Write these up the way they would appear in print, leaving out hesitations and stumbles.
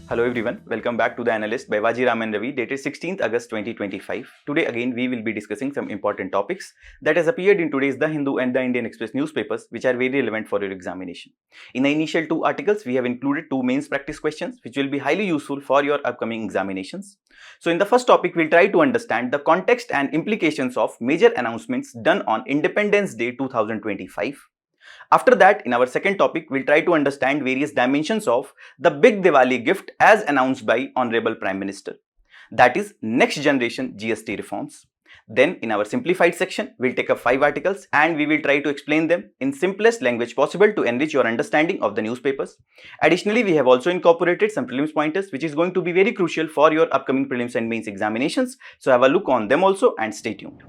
Hello everyone, welcome back to the Analyst by Vajiram and Ravi, dated 16th August 2025. Today again we will be discussing some important topics that has appeared in today's The Hindu and the Indian Express newspapers, which are very relevant for your examination. In the initial two articles, we have included two mains practice questions which will be highly useful for your upcoming examinations. So in the first topic, we'll try to understand the context and implications of major announcements done on Independence Day 2025. After that, in our second topic, we'll try to understand various dimensions of the big Diwali gift as announced by Honorable Prime Minister. That is next generation GST reforms. Then in our simplified section, we'll take up 5 articles and we will try to explain them in simplest language possible to enrich your understanding of the newspapers. Additionally, we have also incorporated some prelims pointers which is going to be very crucial for your upcoming prelims and mains examinations. So have a look on them also and stay tuned.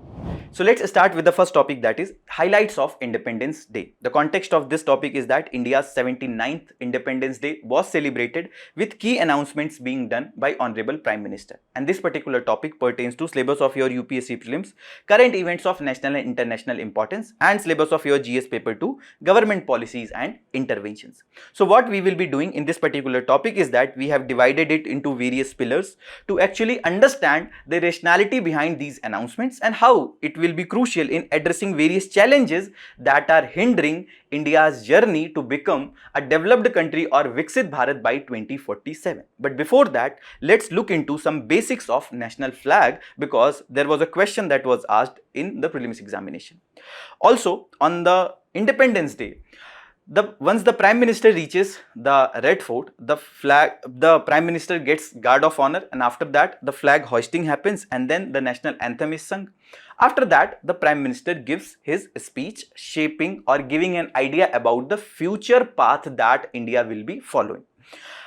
So let's start with the first topic, that is highlights of Independence Day. The context of this topic is that India's 79th Independence Day was celebrated with key announcements being done by Honorable Prime Minister. And this particular topic pertains to syllabus of your UPSC prelims, current events of national and international importance, and syllabus of your GS paper 2, government policies and interventions. So what we will be doing in this particular topic is that we have divided it into various pillars to actually understand the rationality behind these announcements and how it will be crucial in addressing various challenges that are hindering India's journey to become a developed country or Viksit Bharat by 2047. But before that, let's look into some basics of national flag, because there was a question that was asked in the prelims examination. Also, on the Independence Day, once the Prime Minister reaches the Red Fort, the Prime Minister gets guard of honor, and after that the flag hoisting happens and then the national anthem is sung. After that, the Prime Minister gives his speech shaping or giving an idea about the future path that India will be following.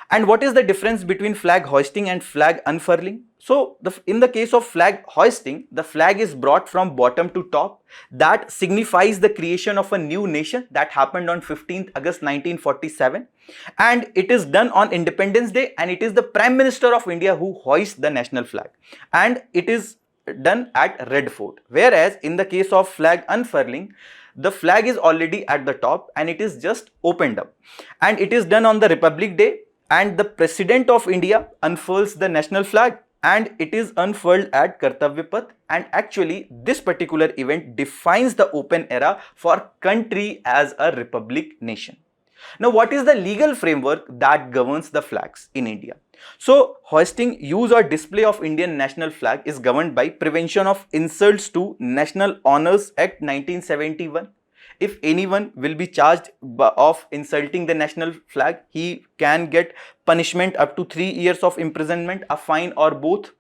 And what is the difference between flag hoisting and flag unfurling? So, in the case of flag hoisting, the flag is brought from bottom to top. That signifies the creation of a new nation that happened on 15th August 1947. And it is done on Independence Day, and it is the Prime Minister of India who hoists the national flag. And it is done at Red Fort. Whereas, in the case of flag unfurling, the flag is already at the top and it is just opened up. And it is done on the Republic Day, and the President of India unfurls the national flag and it is unfurled at Kartavya Path. And actually this particular event defines the open era for country as a republic nation. Now, what is the legal framework that governs the flags in India? So, hoisting, use or display of Indian national flag is governed by Prevention of Insults to National Honours Act 1971. If anyone will be charged of insulting the national flag, he can get punishment up to 3 years of imprisonment, a fine, or both.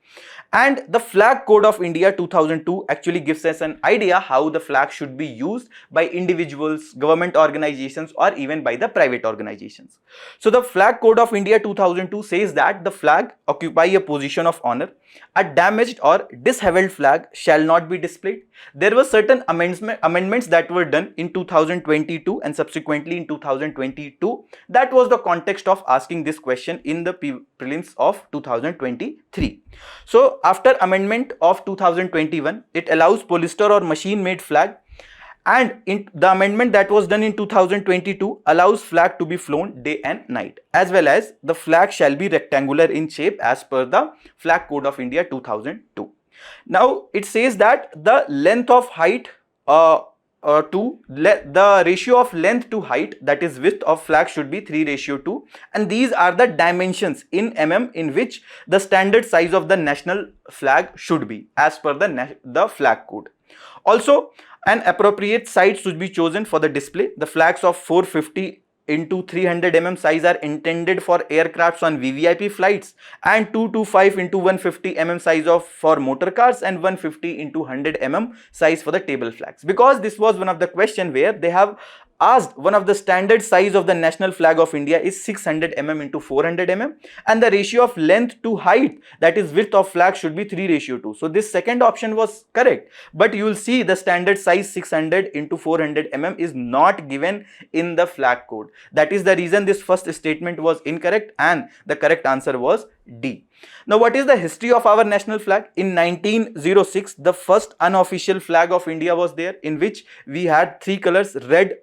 And the Flag Code of India 2002 actually gives us an idea how the flag should be used by individuals, government organizations, or even by the private organizations. So the Flag Code of India 2002 says that the flag occupy a position of honor. A damaged or disheveled flag shall not be displayed. There were certain amendments that were done in 2022 and subsequently in 2022. That was the context of asking this question in the prelims of 2023. So after amendment of 2021, it allows polyester or machine made flag, and the amendment that was done in 2022 allows flag to be flown day and night, as well as the flag shall be rectangular in shape as per the Flag Code of India 2002. Now it says that the length of height the ratio of length to height, that is width of flag, should be 3:2, and these are the dimensions in mm in which the standard size of the national flag should be as per the flag code. Also, an appropriate site should be chosen for the display. The flags of 450 into 300 mm size are intended for aircrafts on VVIP flights, and 225 into 150 mm size for motor cars, and 150 into 100 mm size for the table flags. Because this was one of the question where they have asked, one of the standard size of the national flag of India is 600 mm into 400 mm, and the ratio of length to height, that is width of flag, should be 3:2. So this second option was correct, but you will see the standard size 600 into 400 mm is not given in the flag code. That is the reason this first statement was incorrect, and the correct answer was D. Now, what is the history of our national flag? In 1906, the first unofficial flag of India was there, in which we had three colors: red,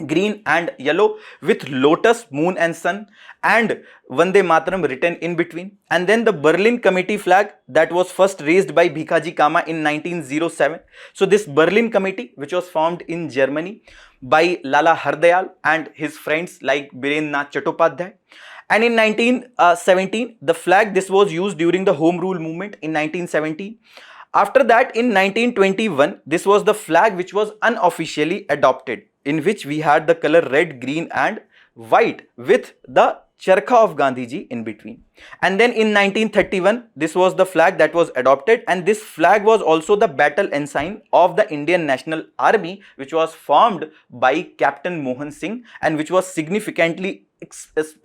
green and yellow with lotus, moon and sun, and Vande Mataram written in between. And then the Berlin Committee flag that was first raised by Bhikaji Kama in 1907. So this Berlin Committee, which was formed in Germany by Lala Hardayal and his friends like Biren Nath Chattopadhyay. And in 1917, the flag, this was used during the Home Rule movement in 1917. After that, in 1921, this was the flag which was unofficially adopted, in which we had the color red, green and white with the charkha of Gandhiji in between. And then in 1931, this was the flag that was adopted, and this flag was also the battle ensign of the Indian National Army, which was formed by Captain Mohan Singh and which was significantly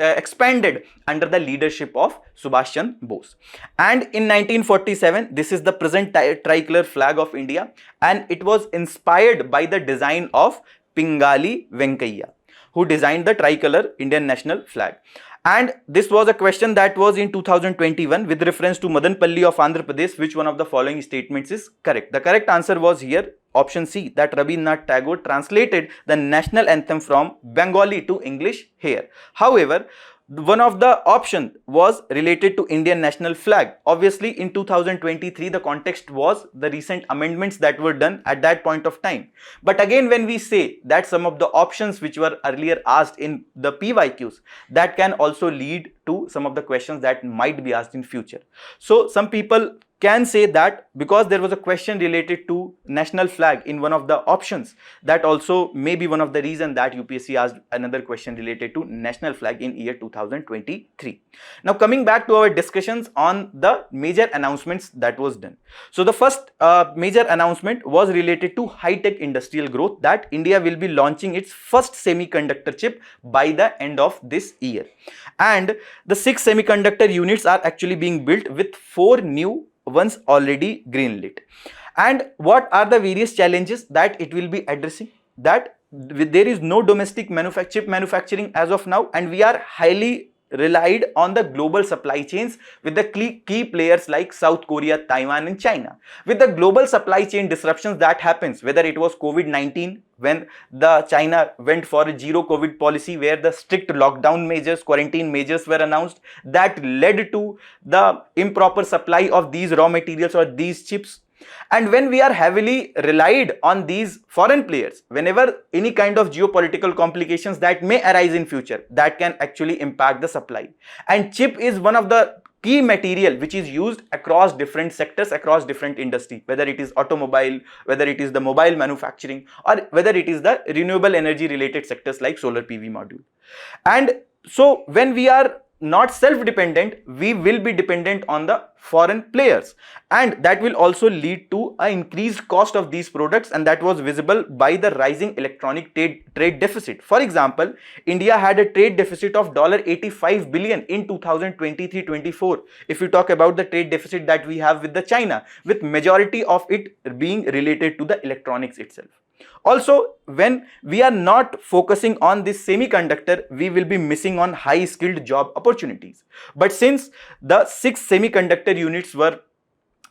expanded under the leadership of Subhash Chandra Bose. And in 1947, this is the present tricolor flag of India, and it was inspired by the design of Pingali Venkaiah, who designed the tricolor Indian national flag. And this was a question that was in 2021 with reference to Madanpalli of Andhra Pradesh. Which one of the following statements is correct? The correct answer was here option C, that Rabindranath Tagore translated the national anthem from Bengali to English here. However, one of the option was related to Indian national flag. Obviously, in 2023, the context was the recent amendments that were done at that point of time. But again, when we say that some of the options which were earlier asked in the PYQs, that can also lead to some of the questions that might be asked in future. So some people can say that because there was a question related to national flag in one of the options, that also may be one of the reasons that UPSC asked another question related to national flag in year 2023. Now coming back to our discussions on the major announcements that was done. So the first major announcement was related to high-tech industrial growth, that India will be launching its first semiconductor chip by the end of this year. And the 6 semiconductor units are actually being built with 4 new ones already greenlit. And what are the various challenges that it will be addressing? That there is no domestic chip manufacturing as of now, and we are highly relied on the global supply chains with the key players like South Korea, Taiwan and China. With the global supply chain disruptions that happens, whether it was COVID-19, when the China went for a zero COVID policy where the strict lockdown measures, quarantine measures were announced, that led to the improper supply of these raw materials or these chips. And when we are heavily relied on these foreign players, whenever any kind of geopolitical complications that may arise in future, that can actually impact the supply. And chip is one of the key material which is used across different sectors, across different industry, whether it is automobile, whether it is the mobile manufacturing, or whether it is the renewable energy related sectors like solar PV module. And so when we are not self-dependent, we will be dependent on the foreign players, and that will also lead to an increased cost of these products, and that was visible by the rising electronic trade deficit. For example, India had a trade deficit of $85 billion in 2023-24. If you talk about the trade deficit that we have with the China, with majority of it being related to the electronics itself. Also, when we are not focusing on this semiconductor, we will be missing on high skilled job opportunities. But since the 6 semiconductor units were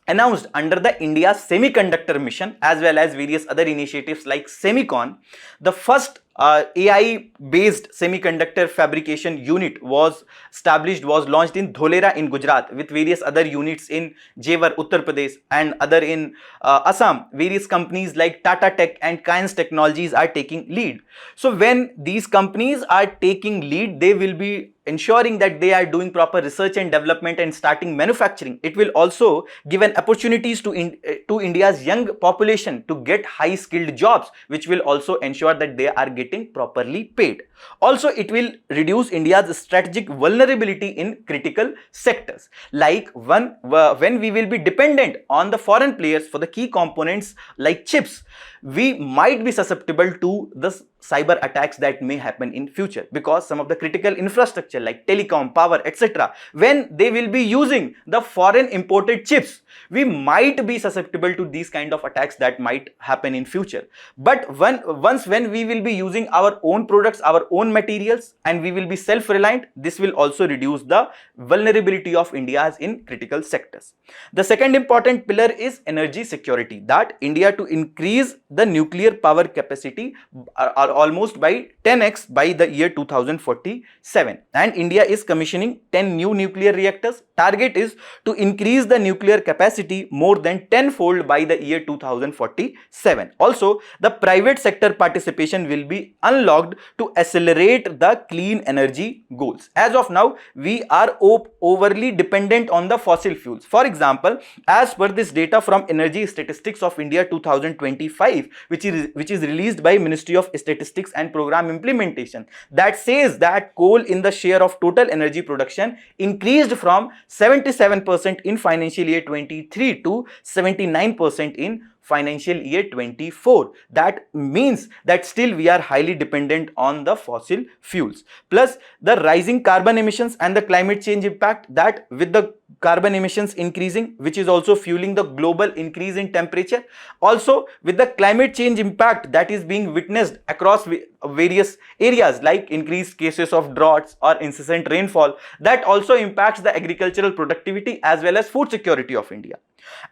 announced under the India Semiconductor Mission as well as various other initiatives like Semicon, the first AI based semiconductor fabrication unit was launched in Dholera in Gujarat, with various other units in Jewar, Uttar Pradesh and other in Assam. Various companies like Tata Tech and Kaynes Technologies are taking lead. So when these companies are taking lead, they will be ensuring that they are doing proper research and development and starting manufacturing. It will also give an opportunities to India's young population to get high skilled jobs, which will also ensure that they are getting properly paid. Also, it will reduce India's strategic vulnerability in critical sectors. Like when we will be dependent on the foreign players for the key components like chips, we might be susceptible to the cyber attacks that may happen in future, because some of the critical infrastructure like telecom, power, etc., when they will be using the foreign imported chips, we might be susceptible to these kind of attacks that might happen in future. But when we will be using our own products, our own materials, and we will be self-reliant, this will also reduce the vulnerability of India in critical sectors. The second important pillar is energy security, that India to increase the nuclear power capacity are almost by 10x by the year 2047, and India is commissioning 10 new nuclear reactors. Target is to increase the nuclear capacity more than 10-fold by the year 2047. Also, the private sector participation will be unlocked to accelerate the clean energy goals. As of now, we are overly dependent on the fossil fuels. For example, as per this data from Energy Statistics of India 2025, which is released by Ministry of Statistics and Program Implementation, that says that coal in the share of total energy production increased from 77% in financial year 23 to 79% in financial year 24. That means that still we are highly dependent on the fossil fuels. Plus the rising carbon emissions and the climate change impact, that with the carbon emissions increasing, which is also fueling the global increase in temperature. Also with the climate change impact that is being witnessed across various areas, like increased cases of droughts or incessant rainfall, that also impacts the agricultural productivity as well as food security of India.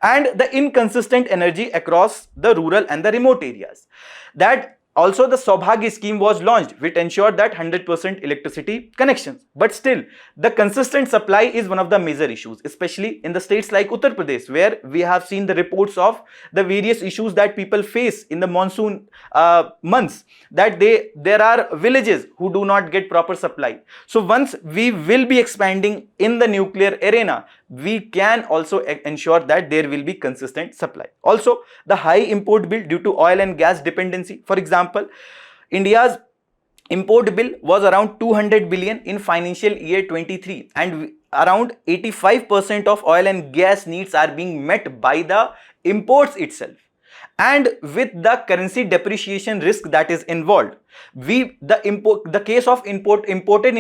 And the inconsistent energy across the rural and the remote areas. That also the Saubhagya scheme was launched, which ensured that 100% electricity connections. But still, the consistent supply is one of the major issues, especially in the states like Uttar Pradesh, where we have seen the reports of the various issues that people face in the monsoon months, that there are villages who do not get proper supply. So once we will be expanding in the nuclear arena, we can also ensure that there will be consistent supply. Also, the high import bill due to oil and gas dependency. For example, India's import bill was around 200 billion in financial year 23, and around 85% of oil and gas needs are being met by the imports itself. And with the currency depreciation risk that is involved, the case of imported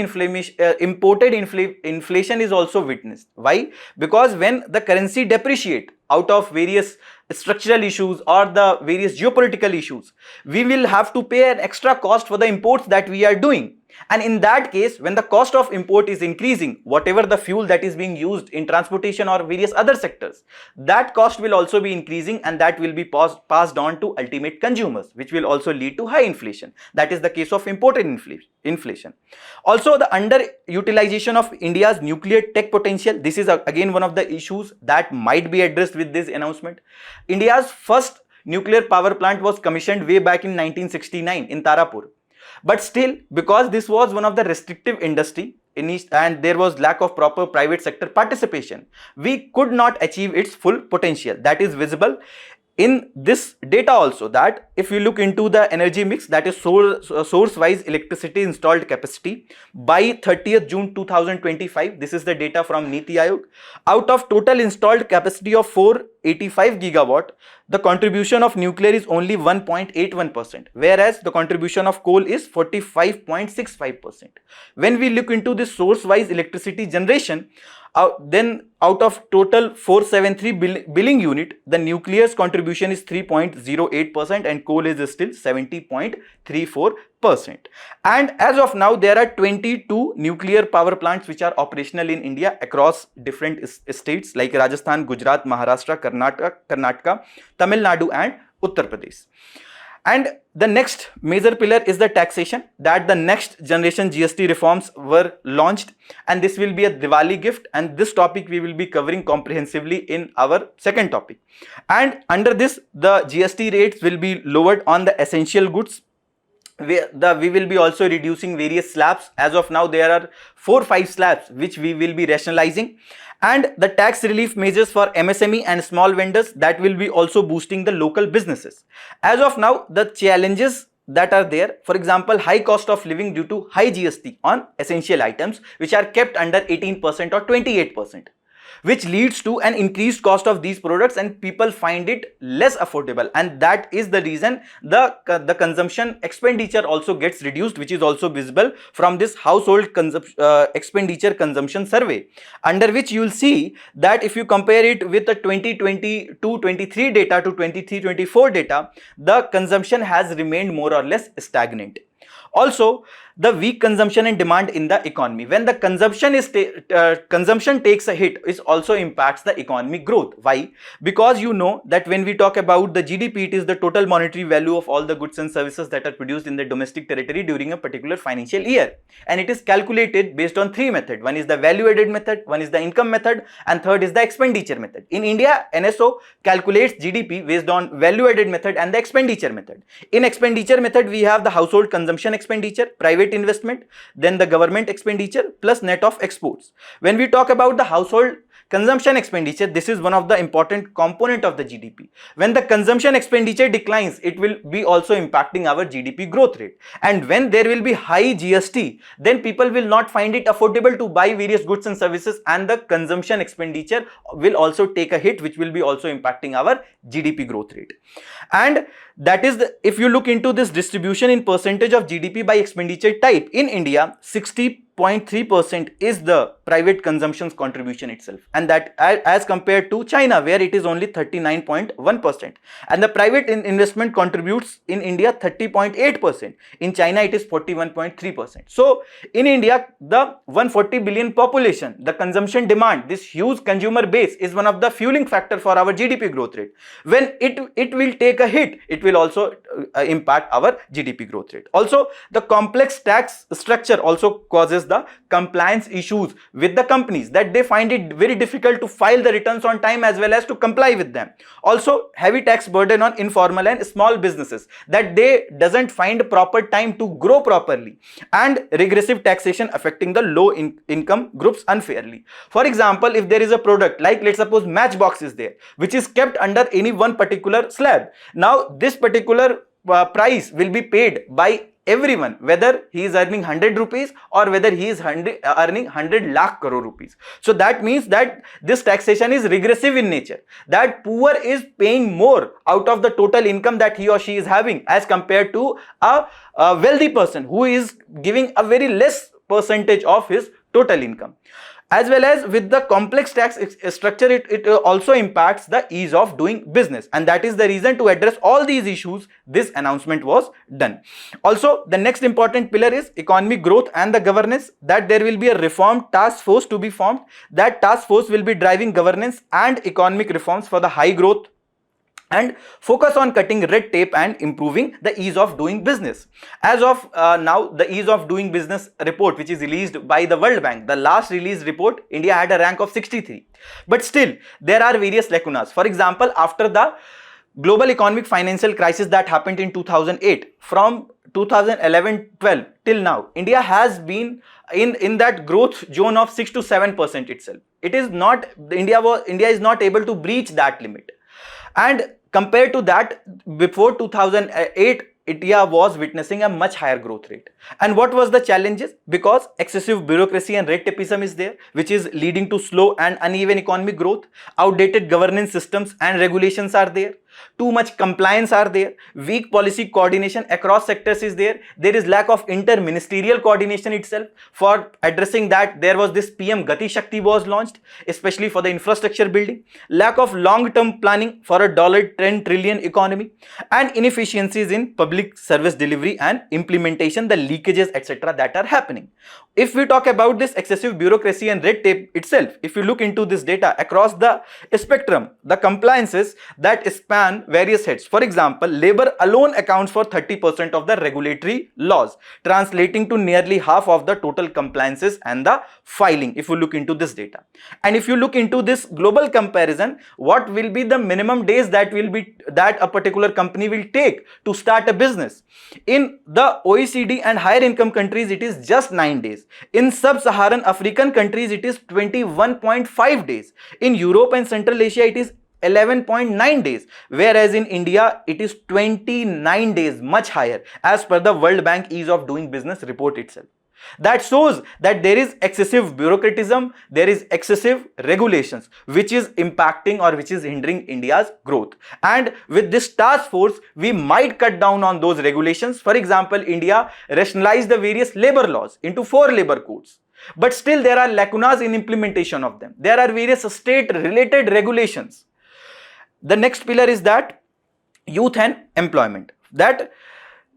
inflation is also witnessed. Why? Because when the currency depreciate out of various structural issues or the various geopolitical issues, we will have to pay an extra cost for the imports that we are doing. And in that case, when the cost of import is increasing, whatever the fuel that is being used in transportation or various other sectors, that cost will also be increasing, and that will be passed on to ultimate consumers, which will also lead to high inflation. That is the case of imported inflation. Also, the underutilization of India's nuclear tech potential. This is again one of the issues that might be addressed with this announcement. India's first nuclear power plant was commissioned way back in 1969 in Tarapur. But still, because this was one of the restrictive industry and there was lack of proper private sector participation, we could not achieve its full potential. That is visible in this data also, that if you look into the energy mix, that is source wise electricity installed capacity by 30th June 2025, this is the data from Niti Aayog. Out of total installed capacity of 485 gigawatt, the contribution of nuclear is only 1.81%, whereas the contribution of coal is 45.65%. When we look into this source wise electricity generation, then out of total 473 billing unit, the nuclear's contribution is 3.08% and coal is still 70.34%. And as of now, there are 22 nuclear power plants which are operational in India across different states like Rajasthan, Gujarat, Maharashtra, Karnataka, Tamil Nadu and Uttar Pradesh. And the next major pillar is the taxation, that the next generation GST reforms were launched, and this will be a Diwali gift, and this topic we will be covering comprehensively in our second topic. And under this, the GST rates will be lowered on the essential goods. We will be also reducing various slabs. As of now, there are 4-5 slabs which we will be rationalizing. And the tax relief measures for MSME and small vendors, that will be also boosting the local businesses. As of now, the challenges that are there, for example, high cost of living due to high GST on essential items which are kept under 18% or 28%. Which leads to an increased cost of these products, and people find it less affordable, and that is the reason the consumption expenditure also gets reduced, which is also visible from this household expenditure consumption survey, under which you will see that if you compare it with the 2022-23 data to 23-24 data, the consumption has remained more or less stagnant. Also, the weak consumption and demand in the economy. When the consumption takes a hit, it also impacts the economic growth. Why? Because you know that when we talk about the GDP, it is the total monetary value of all the goods and services that are produced in the domestic territory during a particular financial year, and it is calculated based on three methods. One is the value added method, one is the income method, and third is the expenditure method. In India, NSO calculates GDP based on value added method and the expenditure method. In expenditure method, we have the household consumption expenditure, private investment, then the government expenditure plus net of exports. When we talk about the household consumption expenditure, this is one of the important component of the GDP. When the consumption expenditure declines, it will be also impacting our GDP growth rate. And when there will be high GST, then people will not find it affordable to buy various goods and services, and the consumption expenditure will also take a hit, which will be also impacting our GDP growth rate. And that is if you look into this distribution in percentage of GDP by expenditure type, in India 60.3% is the private consumption's contribution itself, and that as compared to China, where it is only 39.1%, and the private investment contributes in India 30.8%. In China it is 41.3%. So in India, the 140 billion population, the consumption demand, this huge consumer base is one of the fueling factor for our GDP growth rate. When it will take a hit, it will also impact our GDP growth rate. Also, the complex tax structure also causes the compliance issues with the companies, that they find it very difficult to file the returns on time as well as to comply with them. Also, heavy tax burden on informal and small businesses, that they doesn't find proper time to grow properly, and regressive taxation affecting the low income groups unfairly. For example, if there is a product like, let's suppose, matchbox is there, which is kept under any one particular slab. Now this particular price will be paid by everyone, whether he is earning 100 rupees or whether he is earning 100 lakh crore rupees. So that means that this taxation is regressive in nature, that poor is paying more out of the total income that he or she is having as compared to a wealthy person who is giving a very less percentage of his total income. As well as with the complex tax structure, it also impacts the ease of doing business, and that is the reason to address all these issues this announcement was done. Also, the next important pillar is economic growth and the governance, that there will be a reform task force to be formed. That task force will be driving governance and economic reforms for the high growth and focus on cutting red tape and improving the ease of doing business. As of now, the ease of doing business report, which is released by the World Bank, the last released report, India had a rank of 63. But still, there are various lacunas. For example, after the global economic financial crisis that happened in 2008, from 2011-12 till now, India has been in that growth zone of 6 to 7% itself. It is not, India is not able to breach that limit. And compared to that, before 2008, India was witnessing a much higher growth rate. And what was the challenges? Because excessive bureaucracy and red tapeism is there, which is leading to slow and uneven economic growth. Outdated governance systems and regulations are there. Too much compliance are there. Weak policy coordination across sectors is there. There is lack of inter-ministerial coordination itself. For addressing that, there was this PM Gati Shakti was launched, especially for the infrastructure building. Lack of long-term planning for a $10 trillion economy, and inefficiencies in public service delivery and implementation, the leakages, etc. that are happening. If we talk about this excessive bureaucracy and red tape itself, if you look into this data across the spectrum, the compliances that span various heads. For example, labor alone accounts for 30% of the regulatory laws, translating to nearly half of the total compliances and the filing, if you look into this data. And if you look into this global comparison, what will be the minimum days that a particular company will take to start a business? In the OECD and higher income countries, it is just 9 days. In sub-Saharan African countries, it is 21.5 days. In Europe and Central Asia, it is 11.9 days, whereas in India it is 29 days, much higher, as per the World Bank Ease of Doing Business report itself. That shows that there is excessive bureaucratism, there is excessive regulations, which is impacting or which is hindering India's growth. And with this task force, we might cut down on those regulations. For example, India rationalized the various labor laws into 4 labor codes. But still there are lacunas in implementation of them. There are various state-related regulations. The next pillar is that youth and employment. That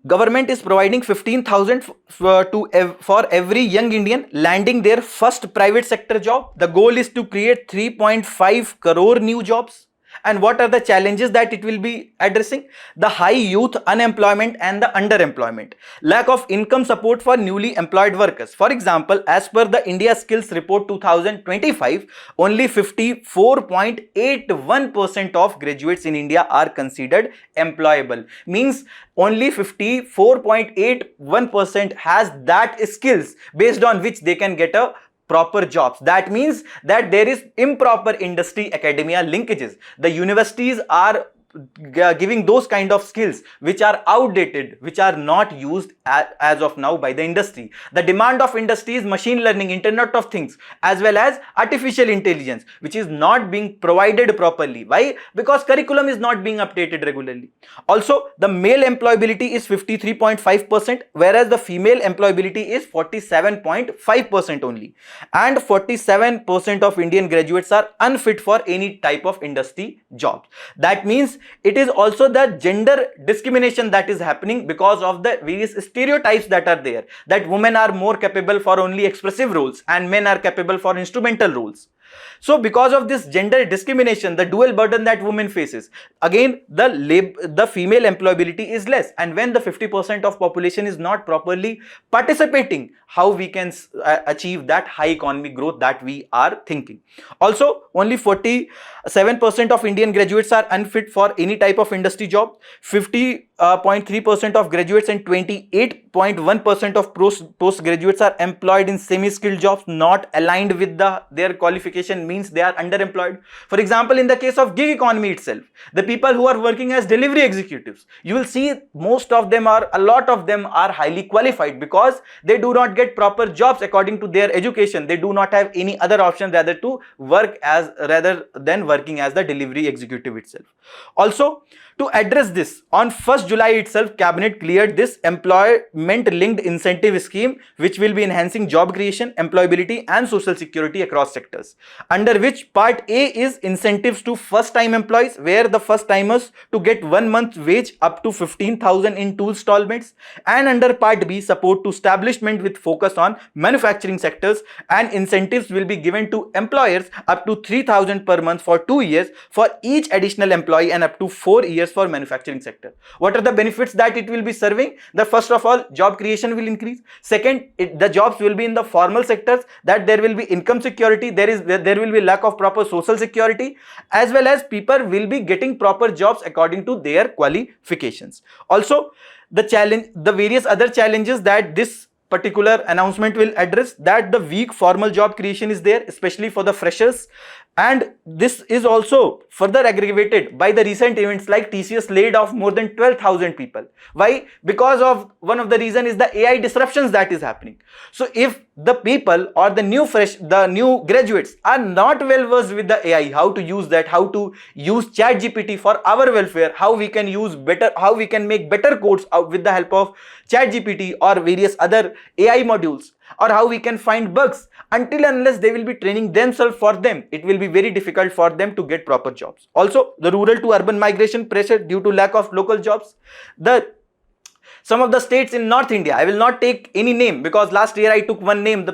Government is providing 15,000 for every young Indian landing their first private sector job. The goal is to create 3.5 crore new jobs. And what are the challenges that it will be addressing? The high youth unemployment and the underemployment. Lack of income support for newly employed workers. For example, as per the India Skills Report 2025, only 54.81% of graduates in India are considered employable. Means only 54.81% has that skills based on which they can get a proper jobs. That means that there is improper industry academia linkages. The universities are giving those kind of skills which are outdated, which are not used as of now by the industry. The demand of industry is machine learning, internet of things, as well as artificial intelligence, which is not being provided properly. Why? Because curriculum is not being updated regularly. Also, the male employability is 53.5%, whereas the female employability is 47.5% only, and 47% of Indian graduates are unfit for any type of industry jobs. That means it is also the gender discrimination that is happening because of the various stereotypes that are there, that women are more capable for only expressive roles and men are capable for instrumental roles. So because of this gender discrimination, the dual burden that women faces, again the female employability is less, and when the 50% of population is not properly participating, how we can achieve that high economic growth that we are thinking. Also, only 47% of Indian graduates are unfit for any type of industry job. 50.3% of graduates and 28.1% of postgraduates are employed in semi-skilled jobs not aligned with their qualification, means they are underemployed. For example, in the case of gig economy itself, the people who are working as delivery executives, you will see most of them are, a lot of them are highly qualified because they do not get proper jobs according to their education. They do not have any other option rather than working as the delivery executive itself. Also, to address this, on 1st July itself, Cabinet cleared this employment linked incentive scheme, which will be enhancing job creation, employability and social security across sectors, under which part A is incentives to first time employees, where the first timers to get 1 month wage up to 15,000 in 2 installments, and under part B, support to establishment with focus on manufacturing sectors, and incentives will be given to employers up to 3,000 per month for 2 years for each additional employee and up to 4 years for manufacturing sector. What are the benefits that it will be serving? The first of all, job creation will increase. Second, the jobs will be in the formal sectors, that there will be income security, there will be lack of proper social security, as well as people will be getting proper jobs according to their qualifications. Also, the various other challenges that this particular announcement will address, that the weak formal job creation is there, especially for the freshers, and this is also further aggravated by the recent events like TCS laid off more than 12,000 people. Why? Because of one of the reason is the AI disruptions that is happening. So if the people or the new graduates are not well versed with the AI, how to use that, how to use ChatGPT for our welfare, how we can make better codes out with the help of ChatGPT or various other AI modules, or how we can find bugs, until unless they will be training themselves for them, it will be very difficult for them to get proper jobs. Also, the rural to urban migration pressure due to lack of local jobs. Some of the states in North India, I will not take any name because last year I took one name,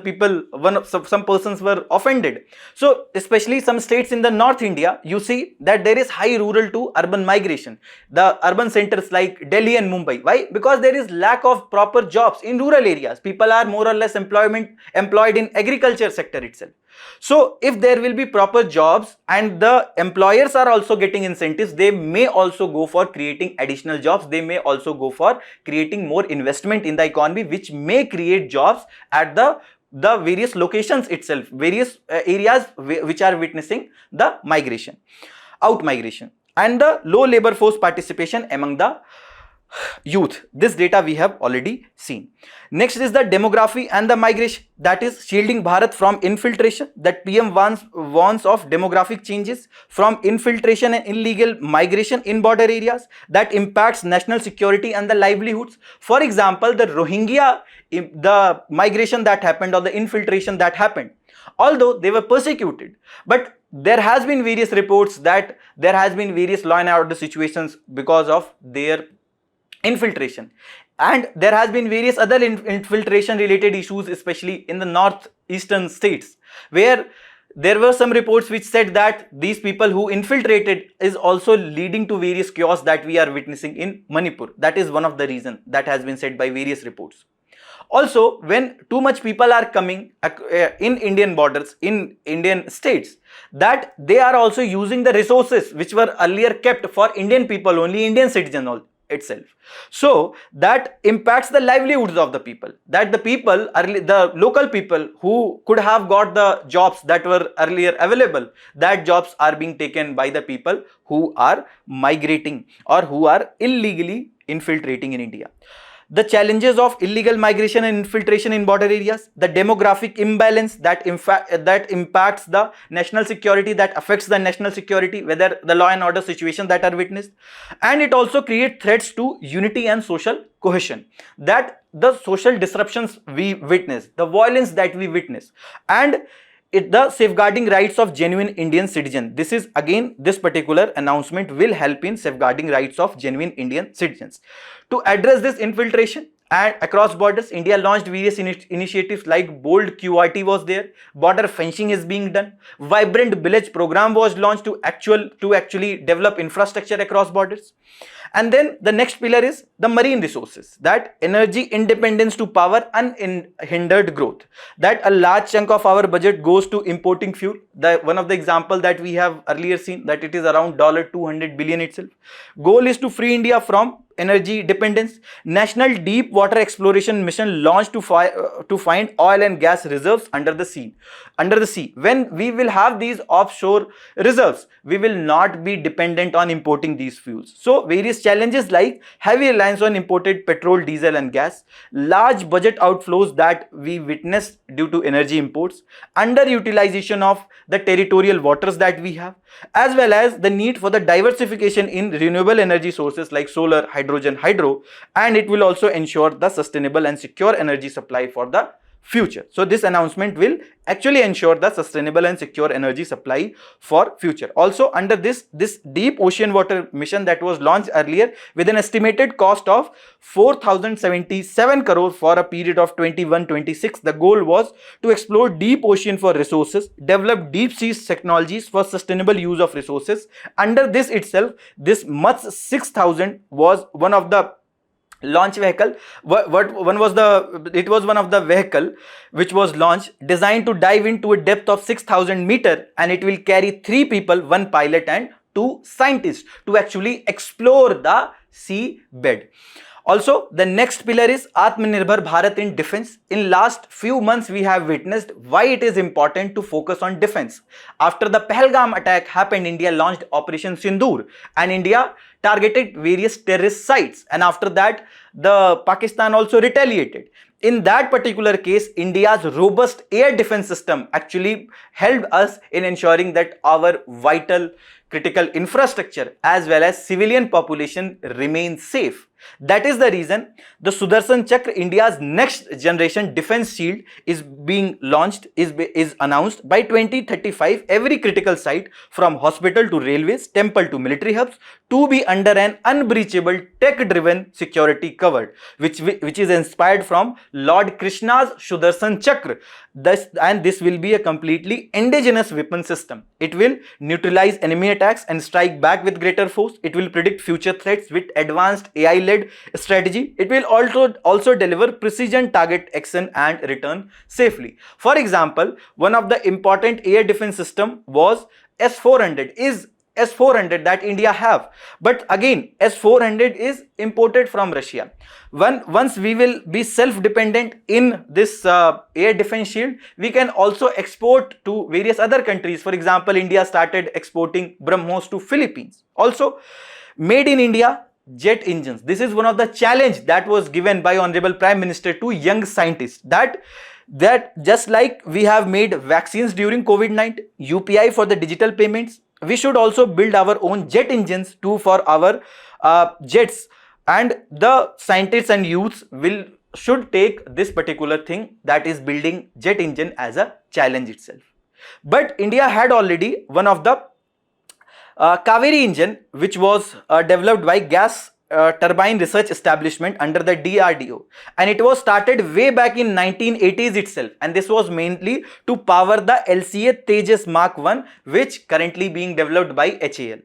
some persons were offended. So especially some states in the North India, you see that there is high rural to urban migration. The urban centers like Delhi and Mumbai. Why? Because there is lack of proper jobs in rural areas. People are more or less employed in agriculture sector itself. So if there will be proper jobs and the employers are also getting incentives, they may also go for creating additional jobs. They may also go for creating more investment in the economy, which may create jobs at the various locations itself, various areas which are witnessing the out migration, and the low labor force participation among the youth. This data we have already seen. Next is the demography and the migration, that is shielding Bharat from infiltration. That PM warns of demographic changes from infiltration and illegal migration in border areas that impacts national security and the livelihoods. For example, the Rohingya, the migration that happened or the infiltration that happened, although they were persecuted, but there has been various reports that there has been various law and order situations because of their infiltration. And there has been various other infiltration related issues, especially in the northeastern states, where there were some reports which said that these people who infiltrated is also leading to various chaos that we are witnessing in Manipur. That is one of the reasons that has been said by various reports. Also, when too much people are coming in Indian borders, in Indian states, that they are also using the resources which were earlier kept for Indian people, only Indian citizens itself. So that impacts the livelihoods of the people, that the local people who could have got the jobs that were earlier available, that jobs are being taken by the people who are migrating or who are illegally infiltrating in India. The challenges of illegal migration and infiltration in border areas, the demographic imbalance that impacts the national security, that affects the national security, whether the law and order situation that are witnessed, and it also creates threats to unity and social cohesion, that the social disruptions we witness, the violence that we witness, and the safeguarding rights of genuine Indian citizens. This is again, this particular announcement will help in safeguarding rights of genuine Indian citizens. To address this infiltration and across borders, India launched various initiatives like bold QRT was there, border fencing is being done, vibrant village program was launched to actually develop infrastructure across borders. And then the next pillar is the marine resources, that energy independence to power unhindered growth, that a large chunk of our budget goes to importing fuel. One of the example that we have earlier seen, that it is around $200 billion itself. Goal is to free India from energy dependence. National deep water exploration mission launched to find oil and gas reserves under the sea. When we will have these offshore reserves, we will not be dependent on importing these fuels. So various challenges like heavy reliance on imported petrol, diesel and gas, large budget outflows that we witness due to energy imports, underutilization of the territorial waters that we have, as well as the need for the diversification in renewable energy sources like solar, hydrogen, hydro, and it will also ensure the sustainable and secure energy supply for the future. So this announcement will actually ensure the sustainable and secure energy supply for future. Also under this deep ocean water mission that was launched earlier with an estimated cost of 4,077 crore for a period of 21-26, the goal was to explore deep ocean for resources, develop deep sea technologies for sustainable use of resources. Under this itself, this MUTS 6000 was one of the launch vehicle. It was one of the vehicle which was launched, designed to dive into a depth of 6,000 meter, and it will carry 3 people, 1 pilot and 2 scientists to actually explore the sea bed. Also, the next pillar is Atmanirbhar Bharat in defense. In last few months, we have witnessed why it is important to focus on defense. After the Pahalgam attack happened, India launched Operation Sindoor, and India targeted various terrorist sites, and after that, the Pakistan also retaliated. In that particular case, India's robust air defense system actually helped us in ensuring that our vital critical infrastructure as well as civilian population remains safe. That is the reason the Sudarshan Chakra, India's next generation defense shield, is being launched, is announced. By 2035, every critical site from hospital to railways, temple to military hubs to be under an unbreachable tech-driven security covered, which is inspired from Lord Krishna's Sudarshan Chakra. This will be a completely indigenous weapon system. It will neutralize enemy attacks and strike back with greater force. It will predict future threats with advanced AI-led strategy. It will also deliver precision target action and return safely. For example, one of the important air defense system was S-400 that India have, but again S-400 is imported from Russia. Once we will be self-dependent in this air defense shield, we can also export to various other countries. For example, India started exporting BrahMos to Philippines. Also, made in India jet engines. This is one of the challenge that was given by Honorable Prime Minister to young scientists, that just like we have made vaccines during COVID-19, UPI for the digital payments, we should also build our own jet engines too for our jets, and the scientists and youths should take this particular thing, that is building jet engine, as a challenge itself. But India had already one of the Kaveri engine, which was developed by gas turbine research establishment under the DRDO, and it was started way back in 1980s itself, and this was mainly to power the LCA Tejas Mark 1, which currently being developed by HAL.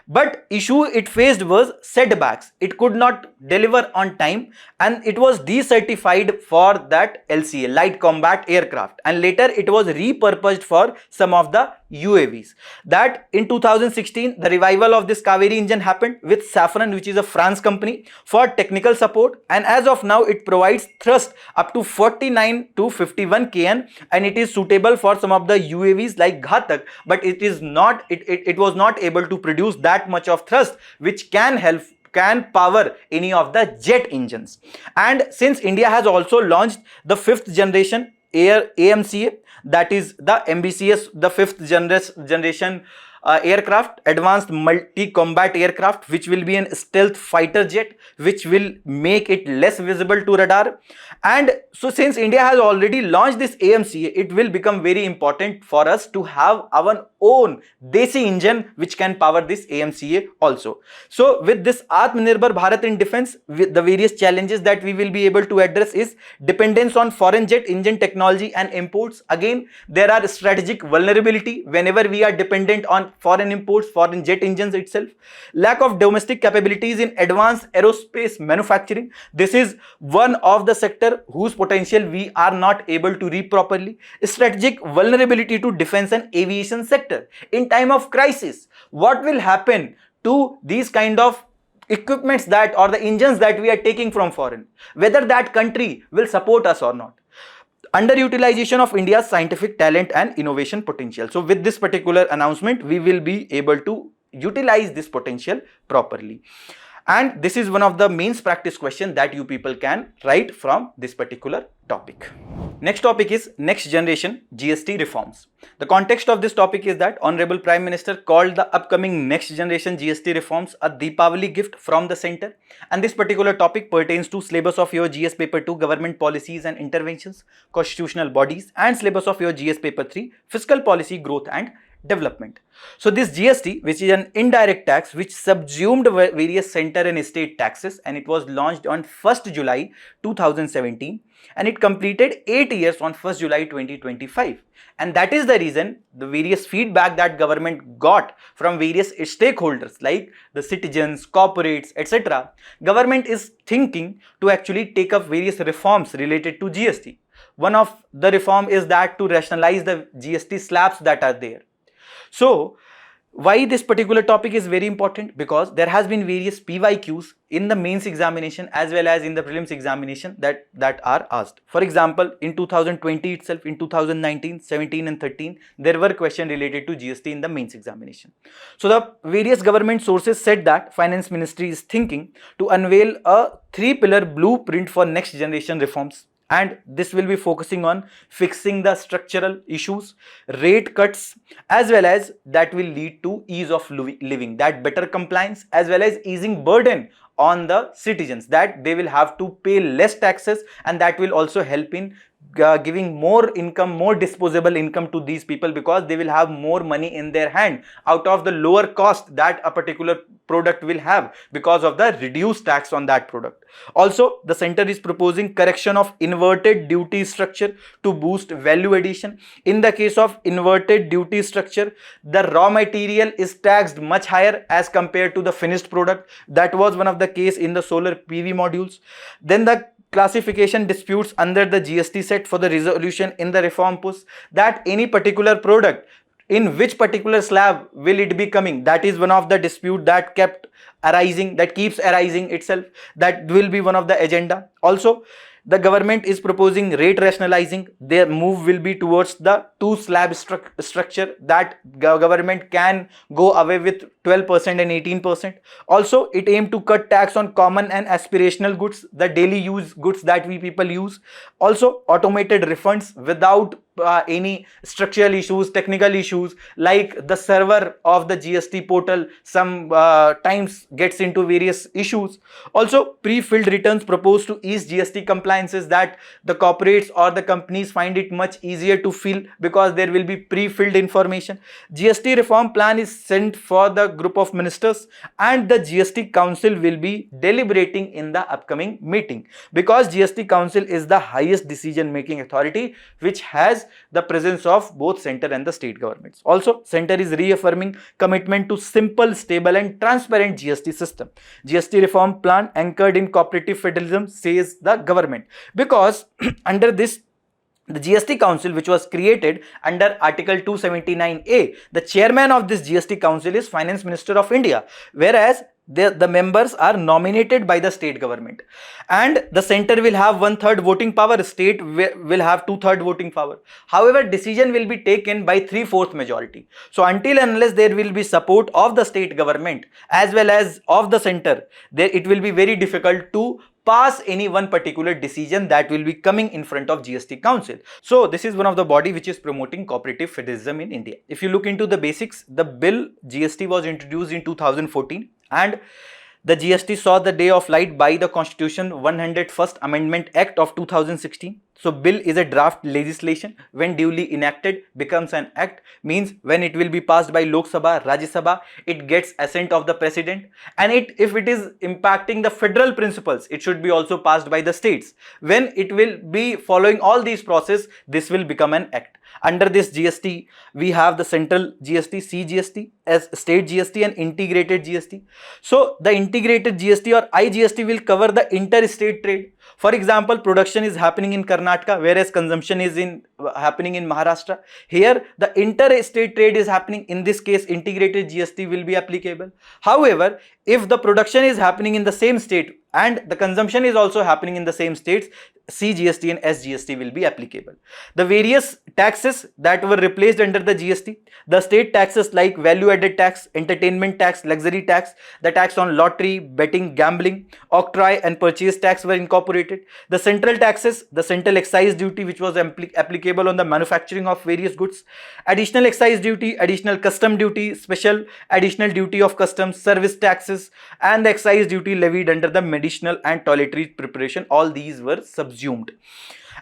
But issue it faced was setbacks. It could not deliver on time, and it was decertified for that LCA, light combat aircraft, and later it was repurposed for some of the UAVs. That in 2016 the revival of this Kaveri engine happened with Safran, which is a France company, for technical support, and as of now it provides thrust up to 49 to 51 kN, and it is suitable for some of the UAVs like Ghatak, but it is not, it was not able to produce that much of thrust which can power any of the jet engines. And since India has also launched the 5th generation air AMCA, that is the MBCS, the 5th generation aircraft, advanced multi-combat aircraft, which will be a stealth fighter jet, which will make it less visible to radar. And so since India has already launched this AMCA, it will become very important for us to have our own Desi engine which can power this AMCA also. So with this Atmanirbhar Bharat in defense, with the various challenges that we will be able to address is dependence on foreign jet engine technology and imports. Again, there are strategic vulnerability whenever we are dependent on foreign imports, foreign jet engines itself. Lack of domestic capabilities in advanced aerospace manufacturing. This is one of the sector whose potential we are not able to reap properly. Strategic vulnerability to defense and aviation sector. In time of crisis, what will happen to these kind of equipments that or the engines that we are taking from foreign, whether that country will support us or not. Underutilization of India's scientific talent and innovation potential. So with this particular announcement, we will be able to utilize this potential properly. And this is one of the mains practice question that you people can write from this particular topic. Next topic is next generation GST reforms. The context of this topic is that Honorable Prime Minister called the upcoming next generation GST reforms a Deepavali gift from the center, and this particular topic pertains to syllabus of your GS paper 2 government policies and interventions, constitutional bodies, and syllabus of your GS paper 3 fiscal policy growth and development. So this GST, which is an indirect tax which subsumed various center and state taxes, and it was launched on 1st July 2017, and it completed 8 years on 1st July 2025. And that is the reason the various feedback that government got from various stakeholders like the citizens, corporates, etc. Government is thinking to actually take up various reforms related to GST. One of the reform is that to rationalize the GST slabs that are there. So why this particular topic is very important? Because there has been various PYQs in the mains examination as well as in the prelims examination that are asked. For example, in 2020 itself, in 2019, 17 and 13, there were questions related to GST in the mains examination. So the various government sources said that Finance Ministry is thinking to unveil a 3-pillar blueprint for next generation reforms. And this will be focusing on fixing the structural issues, rate cuts, as well as that will lead to ease of living, that better compliance, as well as easing burden on the citizens, that they will have to pay less taxes, and that will also help in giving more income, more disposable income to these people, because they will have more money in their hand out of the lower cost that a particular product will have because of the reduced tax on that product. Also, the center is proposing correction of inverted duty structure to boost value addition. In the case of inverted duty structure, the raw material is taxed much higher as compared to the finished product. That was one of the case in the solar PV modules. Then the classification disputes under the GST set for the resolution in the reform push, that any particular product in which particular slab will it be coming, that is one of the dispute that keeps arising itself. That will be one of the agenda. Also, the government is proposing rate rationalizing. Their move will be towards the 2 slab structure, that government can go away with 12% and 18%. Also, it aimed to cut tax on common and aspirational goods, the daily use goods that we people use. Also, automated refunds without any structural issues, technical issues, like the server of the GST portal some times gets into various issues. Also, pre-filled returns proposed to ease GST compliances, that the corporates or the companies find it much easier to fill because there will be pre-filled information. GST reform plan is sent for the group of ministers, and the GST Council will be deliberating in the upcoming meeting, because GST Council is the highest decision making authority which has the presence of both center and the state governments. Also, center is reaffirming commitment to simple, stable and transparent GST system. GST reform plan anchored in cooperative federalism, says the government, because under this, the GST Council, which was created under Article 279A, the chairman of this GST Council is Finance Minister of India, whereas the members are nominated by the state government, and the center will have 1/3 voting power, state will have 2/3 voting power. However, decision will be taken by 3/4 majority. So until and unless there will be support of the state government as well as of the center, there it will be very difficult to pass any one particular decision that will be coming in front of GST Council. So this is one of the body which is promoting cooperative federalism in India. If you look into the basics, the bill GST was introduced in 2014, and the GST saw the day of light by the Constitution 101st Amendment Act of 2016. So bill is a draft legislation. When duly enacted becomes an act, means when it will be passed by Lok Sabha, Rajya Sabha, it gets assent of the president, and if it is impacting the federal principles, it should be also passed by the states. When it will be following all these process, this will become an act. Under this GST, we have the central GST, CGST, as state GST and integrated GST. So the integrated GST or IGST will cover the interstate trade. For example, production is happening in Karnataka, whereas consumption is happening in Maharashtra. Here, the interstate trade is happening. In this case, integrated GST will be applicable. However, if the production is happening in the same state and the consumption is also happening in the same states, CGST and SGST will be applicable. The various taxes that were replaced under the GST, the state taxes like value added tax, entertainment tax, luxury tax, the tax on lottery, betting, gambling, octroi and purchase tax were incorporated. The central taxes, the central excise duty which was applicable on the manufacturing of various goods, additional excise duty, additional custom duty, special additional duty of customs, service taxes and the excise duty levied under the medicinal and toiletry preparation, all these were subsumed.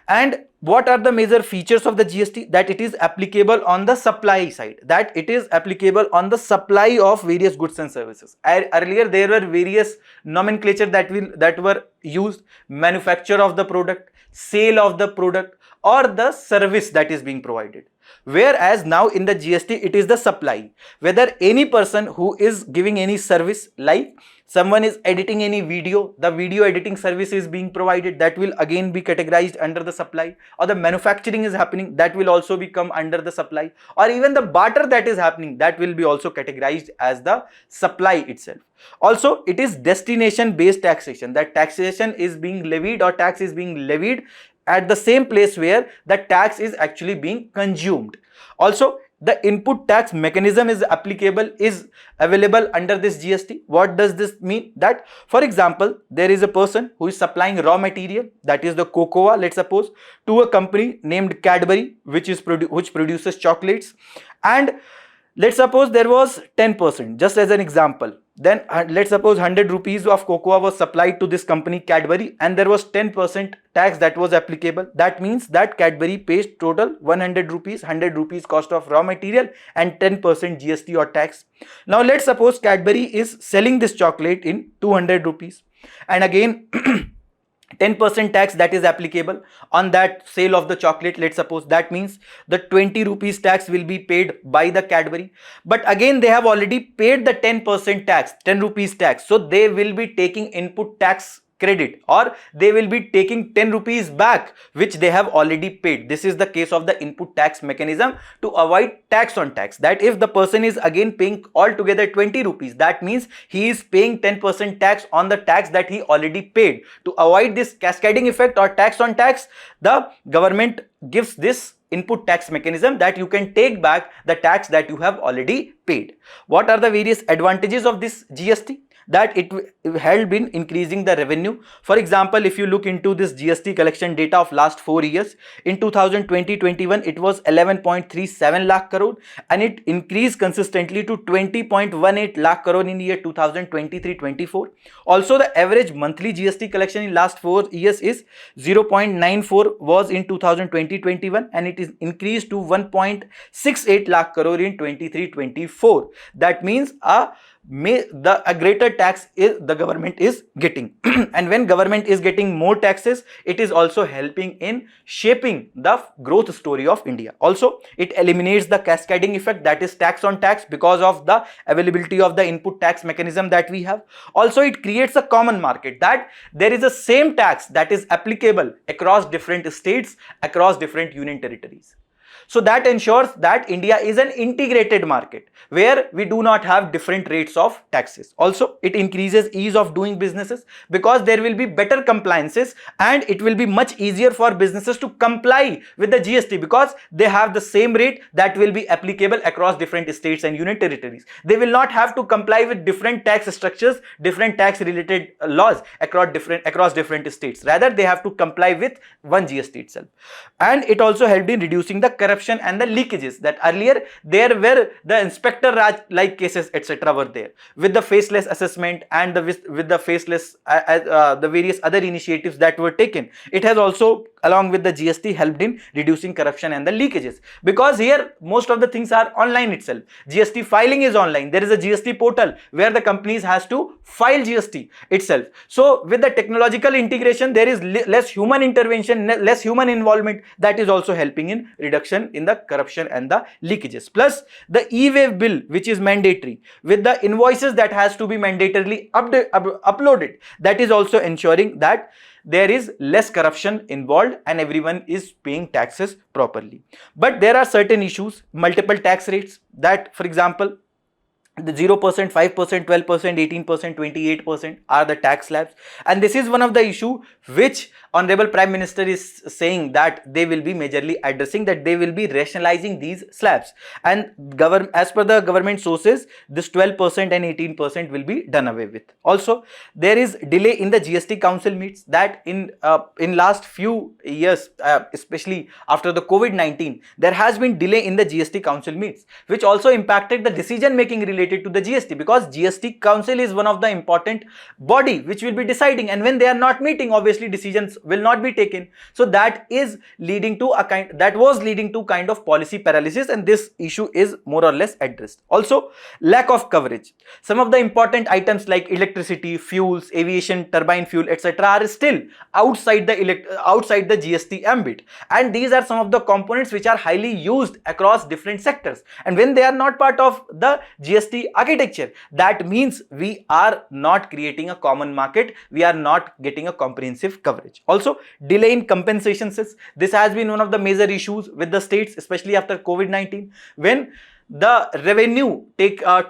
And what are the major features of the GST? That it is applicable on the supply side, that it is applicable on the supply of various goods and services. Earlier there were various nomenclature that were used: manufacture of the product, sale of the product, or the service that is being provided. Whereas now in the GST it is the supply. Whether any person who is giving any service, like someone is editing any video, the video editing service is being provided, that will again be categorized under the supply. Or the manufacturing is happening, that will also become under the supply. Or even the barter that is happening, that will be also categorized as the supply itself. Also, it is destination based taxation, that taxation is being levied or tax is being levied at the same place where the tax is actually being consumed. Also, the input tax mechanism is available under this GST. What does this mean? That, for example, there is a person who is supplying raw material, that is the cocoa, let's suppose, to a company named Cadbury, which produces chocolates, and let's suppose there was 10%, just as an example. Then let's suppose 100 rupees of cocoa was supplied to this company Cadbury, and there was 10% tax that was applicable. That means that Cadbury pays total 100 rupees cost of raw material and 10% GST or tax. Now let's suppose Cadbury is selling this chocolate in 200 rupees, and again 10% tax that is applicable on that sale of the chocolate, let's suppose. That means the 20 rupees tax will be paid by the Cadbury, but again they have already paid the 10% tax, 10 rupees tax, so they will be taking input tax credit, or they will be taking 10 rupees back which they have already paid. This is the case of the input tax mechanism to avoid tax on tax. That if the person is again paying altogether 20 rupees, that means he is paying 10% tax on the tax that he already paid. To avoid this cascading effect or tax on tax, the government gives this input tax mechanism that you can take back the tax that you have already paid. What are the various advantages of this GST? that it helped in increasing the revenue. For example, if you look into this GST collection data of last 4 years, in 2020-21 it was 11.37 lakh crore, and it increased consistently to 20.18 lakh crore in year 2023-24. Also, the average monthly GST collection in last 4 years is 0.94 was in 2020-21, and it is increased to 1.68 lakh crore in 23-24. That means a greater tax is the government is getting and when government is getting more taxes, it is also helping in shaping the growth story of India. Also, it eliminates the cascading effect, that is tax on tax, because of the availability of the input tax mechanism that we have. Also, it creates a common market, that there is a same tax that is applicable across different states, across different union territories. So that ensures that India is an integrated market where we do not have different rates of taxes. Also, it increases ease of doing businesses because there will be better compliances, and it will be much easier for businesses to comply with the GST because they have the same rate that will be applicable across different states and union territories. They will not have to comply with different tax structures, different tax related laws across different states. Rather, they have to comply with one GST itself. And it also helped in reducing the corruption and the leakages, that earlier there were the inspector raj like cases etc. were there with the faceless assessment and with the faceless the various other initiatives that were taken. It has also, along with the GST, helped in reducing corruption and the leakages, because here most of the things are online itself. GST filing is online. There is a GST portal where the companies has to file GST itself. So with the technological integration, there is less human intervention, less human involvement, that is also helping in reduction in the corruption and the leakages. Plus the e-wave bill, which is mandatory, with the invoices that has to be mandatorily uploaded, that is also ensuring that there is less corruption involved and everyone is paying taxes properly. But there are certain issues, multiple tax rates, that for example the 0%, 5%, 12%, 18%, 28% are the tax slabs, and this is one of the issue which Honorable Prime Minister is saying that they will be majorly addressing, that they will be rationalizing these slabs, and as per the government sources, this 12% and 18% will be done away with. Also, there is delay in the GST Council meets, that in last few years, especially after the COVID-19, there has been delay in the GST Council meets, which also impacted the decision making related to the GST, because GST Council is one of the important body which will be deciding, and when they are not meeting, obviously decisions will not be taken. So that is leading to kind of policy paralysis, and this issue is more or less addressed. Also, lack of coverage. Some of the important items like electricity, fuels, aviation, turbine fuel, etc. are still outside the GST ambit, and these are some of the components which are highly used across different sectors, and when they are not part of the GST architecture, that means we are not creating a common market, we are not getting a comprehensive coverage. Also, delay in compensations. This has been one of the major issues with the states, especially after COVID-19, when the revenue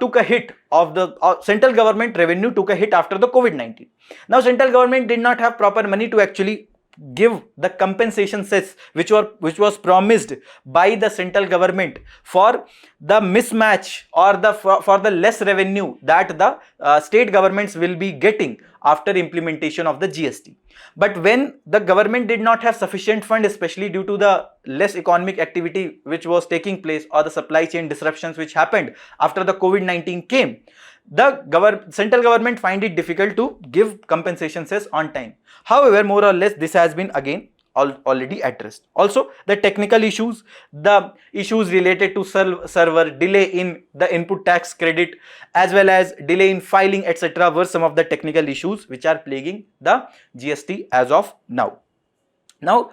took a hit of the central government revenue took a hit after the COVID-19. Now, central government did not have proper money to actually give the compensation sets which was promised by the central government for the mismatch or for the less revenue that the state governments will be getting after implementation of the GST. But when the government did not have sufficient fund, especially due to the less economic activity which was taking place or the supply chain disruptions which happened after the COVID-19 came, the central government find it difficult to give compensation cess on time. However, more or less this has been again already addressed. Also, the technical issues, the issues related to server, delay in the input tax credit, as well as delay in filing, etc. were some of the technical issues which are plaguing the GST as of now. Now,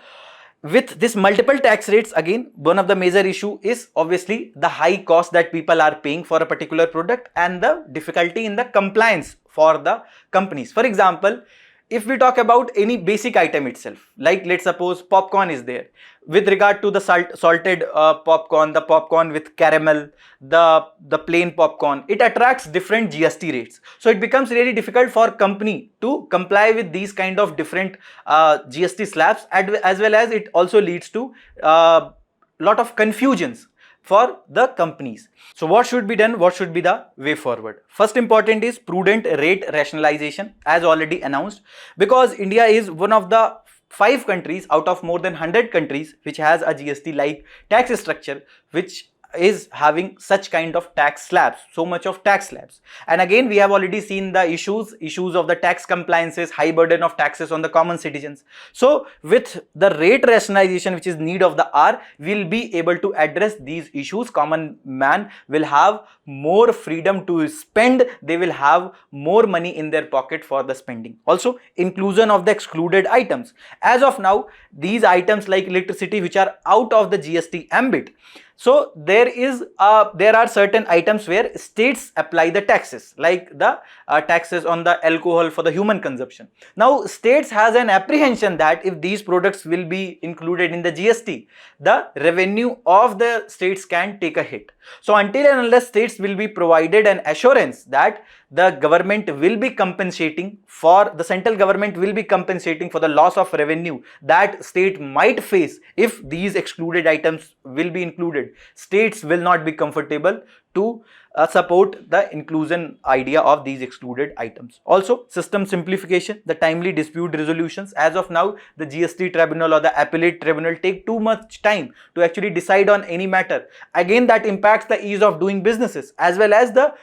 with this multiple tax rates, again, one of the major issue is obviously the high cost that people are paying for a particular product and the difficulty in the compliance for the companies. For example, if we talk about any basic item itself, like let's suppose popcorn is there, with regard to the salted popcorn, the popcorn with caramel, the plain popcorn, it attracts different GST rates. So it becomes really difficult for company to comply with these kind of different GST slabs, as well as it also leads to lot of confusions for the companies. So what should be done? What should be the way forward? First important is prudent rate rationalization, as already announced, because India is one of the 5 countries out of more than 100 countries which has a GST like tax structure, which is having such kind of tax slabs, so much of tax slabs. And again, we have already seen the issues of the tax compliances, high burden of taxes on the common citizens. So with the rate rationalization, which is need of the hour, we'll be able to address these issues. Common man will have more freedom to spend, they will have more money in their pocket for the spending. Also, inclusion of the excluded items. As of now, these items like electricity, which are out of the GST ambit, so there are certain items where states apply the taxes, like the taxes on the alcohol for the human consumption. Now states has an apprehension that if these products will be included in the GST, the revenue of the states can take a hit. So until and unless states will be provided an assurance that the government will be compensating for, the central government will be compensating for the loss of revenue that state might face if these excluded items will be included, states will not be comfortable to support the inclusion idea of these excluded items. Also, system simplification, the timely dispute resolutions. As of now, the GST tribunal or the appellate tribunal take too much time to actually decide on any matter. Again, that impacts the ease of doing businesses, as well as the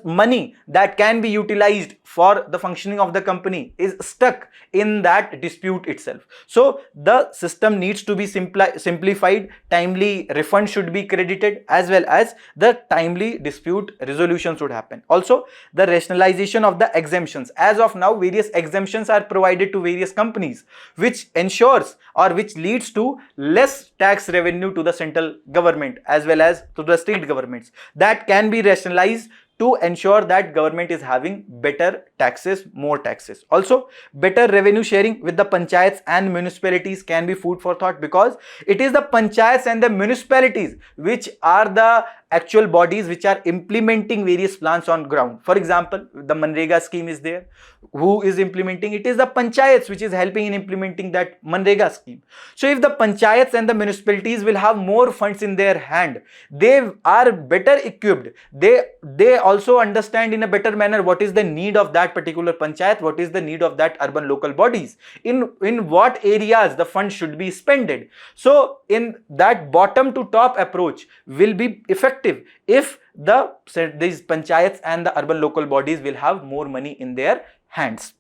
money that can be utilized for the functioning of the company is stuck in that dispute itself. So the system needs to be simplified, timely refund should be credited, as well as the timely dispute resolution should happen. Also, the rationalization of the exemptions. As of now, various exemptions are provided to various companies, which ensures or which leads to less tax revenue to the central government as well as to the state governments. That can be rationalized to ensure that government is having better taxes, more taxes. Also, better revenue sharing with the panchayats and municipalities can be food for thought, because it is the panchayats and the municipalities which are the actual bodies which are implementing various plans on ground. For example, the Manrega scheme is there. Who is implementing? It is the panchayats which is helping in implementing that Manrega scheme. So if the panchayats and the municipalities will have more funds in their hand, they are better equipped. They also understand in a better manner what is the need of that particular panchayat, what is the need of that urban local bodies, in what areas the funds should be spended. So in that bottom to top approach will be effective if these panchayats and the urban local bodies will have more money in their hands.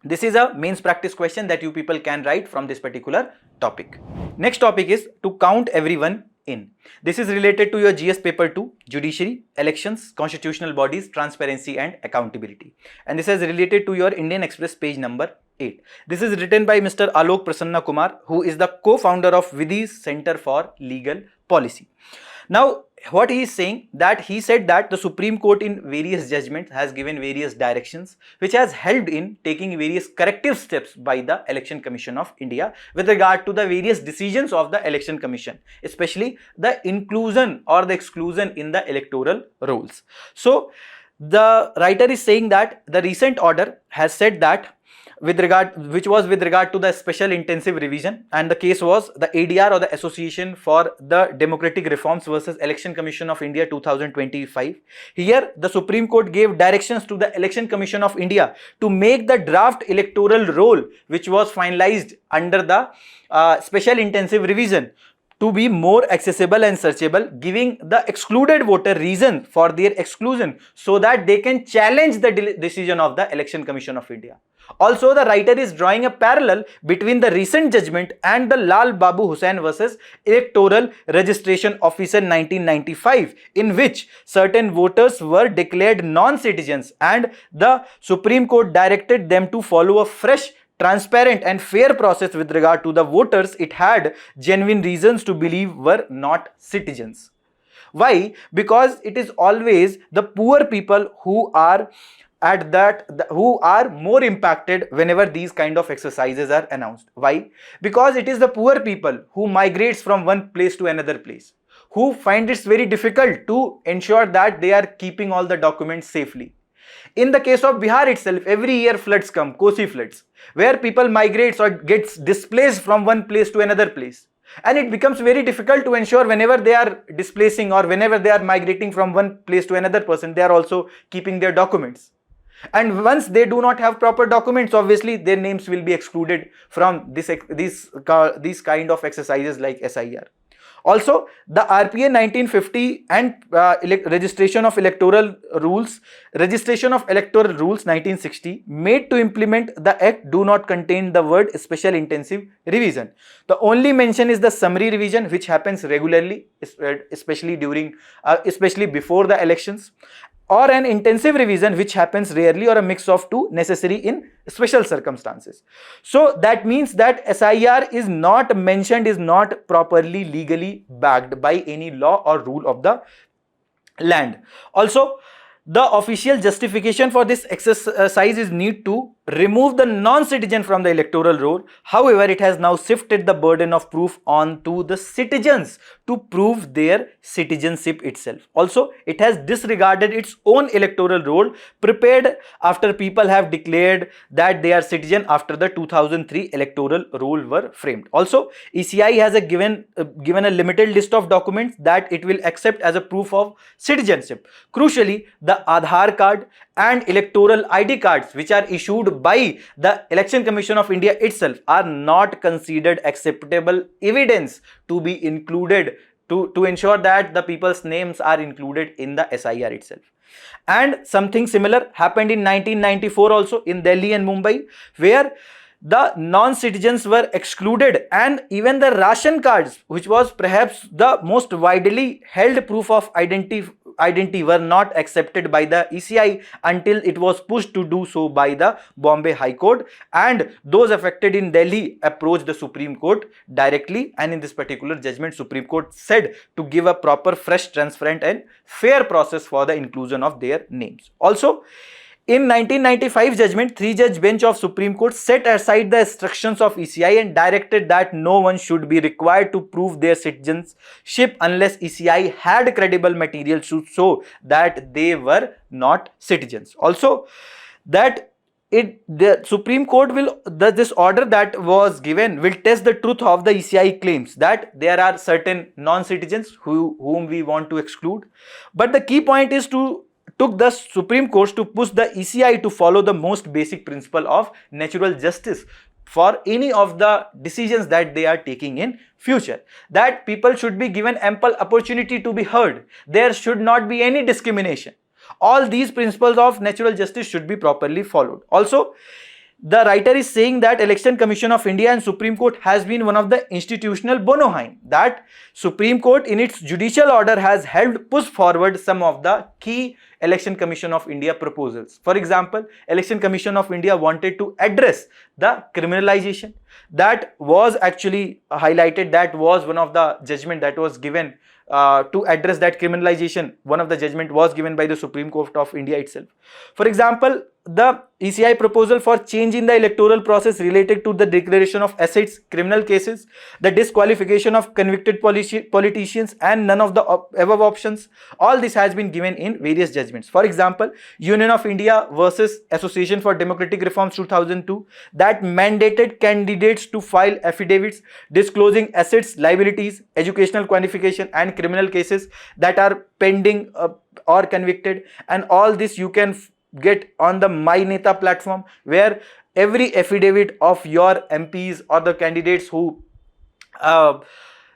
This is a mains practice question that you people can write from this particular topic. Next topic is to count everyone in. This is related to your GS paper 2, judiciary, elections, constitutional bodies, transparency and accountability. And this is related to your Indian Express page number 8. This is written by Mr. Alok Prasanna Kumar, who is the co-founder of Vidhi's Center for Legal Policy. Now, what he is saying, that he said that the Supreme Court in various judgments has given various directions which has helped in taking various corrective steps by the Election Commission of India with regard to the various decisions of the Election Commission, especially the inclusion or the exclusion in the electoral rolls. So the writer is saying that the recent order has said that which was with regard to the special intensive revision, and the case was the ADR or the Association for the Democratic Reforms versus Election Commission of India 2025. Here the Supreme Court gave directions to the Election Commission of India to make the draft electoral roll, which was finalized under the special intensive revision, to be more accessible and searchable, giving the excluded voter reason for their exclusion so that they can challenge the decision of the Election Commission of India. Also, the writer is drawing a parallel between the recent judgment and the Lal Babu Hussain versus Electoral Registration Officer 1995, in which certain voters were declared non-citizens and the Supreme Court directed them to follow a fresh, transparent and fair process with regard to the voters it had genuine reasons to believe were not citizens. Why? Because it is always the poor people who are more impacted whenever these kind of exercises are announced. Why? Because it is the poor people who migrates from one place to another place, who find it very difficult to ensure that they are keeping all the documents safely. In the case of Bihar itself, every year floods come, Kosi floods, where people migrates or gets displaced from one place to another place. And it becomes very difficult to ensure whenever they are displacing or whenever they are migrating from one place to another person, they are also keeping their documents. And once they do not have proper documents, obviously their names will be excluded from these kind of exercises like SIR. Also, the RPA 1950 and registration of electoral rules 1960 made to implement the act do not contain the word special intensive revision. The only mention is the summary revision, which happens regularly, especially before the elections, or an intensive revision which happens rarely, or a mix of two necessary in special circumstances. So that means that SIR is not mentioned, is not properly legally backed by any law or rule of the land. Also, the official justification for this exercise is need to remove the non-citizen from the electoral roll. However, it has now shifted the burden of proof onto the citizens to prove their citizenship itself. Also, it has disregarded its own electoral roll prepared after people have declared that they are citizen after the 2003 electoral roll were framed. Also, ECI has given a limited list of documents that it will accept as a proof of citizenship. Crucially, the Aadhaar card and electoral ID cards which are issued by the Election Commission of India itself are not considered acceptable evidence to be included to ensure that the people's names are included in the SIR itself. And something similar happened in 1994 also in Delhi and Mumbai, where the non-citizens were excluded, and even the ration cards, which was perhaps the most widely held proof of identity, were not accepted by the ECI until it was pushed to do so by the Bombay High Court, and those affected in Delhi approached the Supreme Court directly, and in this particular judgment, Supreme Court said to give a proper, fresh, transparent and fair process for the inclusion of their names. Also, in 1995 judgment, 3-judge bench of Supreme Court set aside the instructions of ECI and directed that no one should be required to prove their citizenship unless ECI had credible material to show that they were not citizens. Also, that the Supreme Court this order that was given will test the truth of the ECI claims that there are certain non-citizens whom we want to exclude. But the key point is took the Supreme Court to push the ECI to follow the most basic principle of natural justice for any of the decisions that they are taking in future, that people should be given ample opportunity to be heard. There should not be any discrimination. All these principles of natural justice should be properly followed. Also, the writer is saying that Election Commission of India and Supreme Court has been one of the institutional bona fide, that Supreme Court in its judicial order has helped push forward some of the key Election Commission of India proposals. For example, Election Commission of India wanted to address the criminalization that was actually highlighted, that was one of the judgment that was given to address that criminalization. One of the judgment was given by the Supreme Court of India itself. For example, the ECI proposal for change in the electoral process related to the declaration of assets, criminal cases, the disqualification of convicted politicians, and none of the above options, all this has been given in various judgments. For example, Union of India versus Association for Democratic Reforms 2002, that mandated candidates to file affidavits disclosing assets, liabilities, educational qualification and criminal cases that are pending or convicted, and all this you can get on the My Neta platform, where every affidavit of your MPs or the candidates who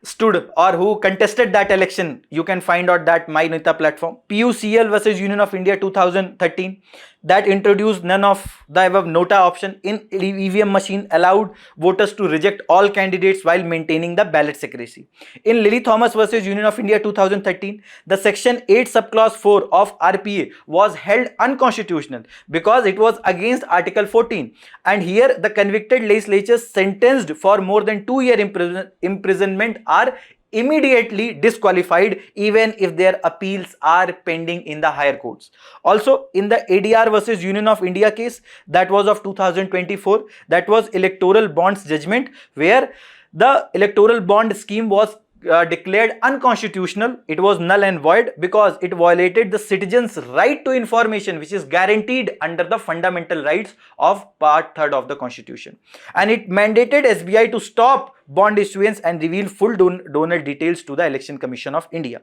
stood or who contested that election, you can find out that My Neta platform. PUCL versus Union of India 2013, that introduced none of the above nota option in EVM machine, allowed voters to reject all candidates while maintaining the ballot secrecy. In Lily Thomas versus Union of India 2013, the section 8 subclause 4 of RPA was held unconstitutional because it was against Article 14, and here the convicted legislatures sentenced for more than 2-year imprisonment are immediately disqualified even if their appeals are pending in the higher courts. Also, in the ADR versus Union of India case that was of 2024, that was electoral bonds judgment, where the electoral bond scheme was declared unconstitutional. It was null and void because it violated the citizens' right to information, which is guaranteed under the fundamental rights of Part 3 of the Constitution. And it mandated SBI to stop bond issuance and reveal full donor details to the Election Commission of India.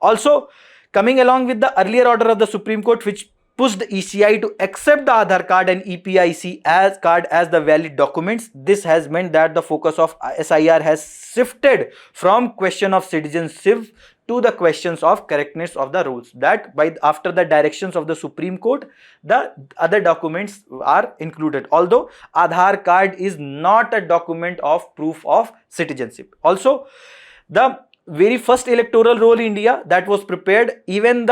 Also, coming along with the earlier order of the Supreme Court, which pushed the ECI to accept the Aadhaar card and EPIC card as the valid documents. This has meant that the focus of SIR has shifted from question of citizenship to the questions of correctness of the rules. That after the directions of the Supreme Court, the other documents are included. Although Aadhaar card is not a document of proof of citizenship. Also, the very first electoral roll in India that was prepared, even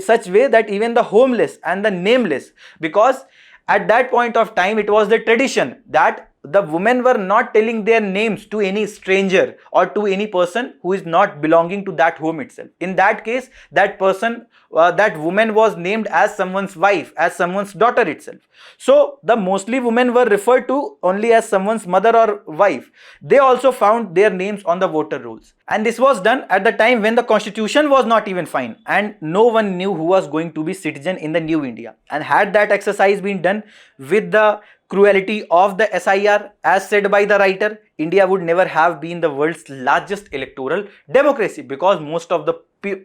such way that even the homeless and the nameless, because at that point of time it was the tradition that the women were not telling their names to any stranger or to any person who is not belonging to that home itself. In that case, that person, that woman was named as someone's wife, as someone's daughter itself. So the mostly women were referred to only as someone's mother or wife. They also found their names on the voter rolls. And this was done at the time when the constitution was not even fine and no one knew who was going to be citizen in the new India. And had that exercise been done with the cruelty of the SIR, as said by the writer, India would never have been the world's largest electoral democracy, because most of the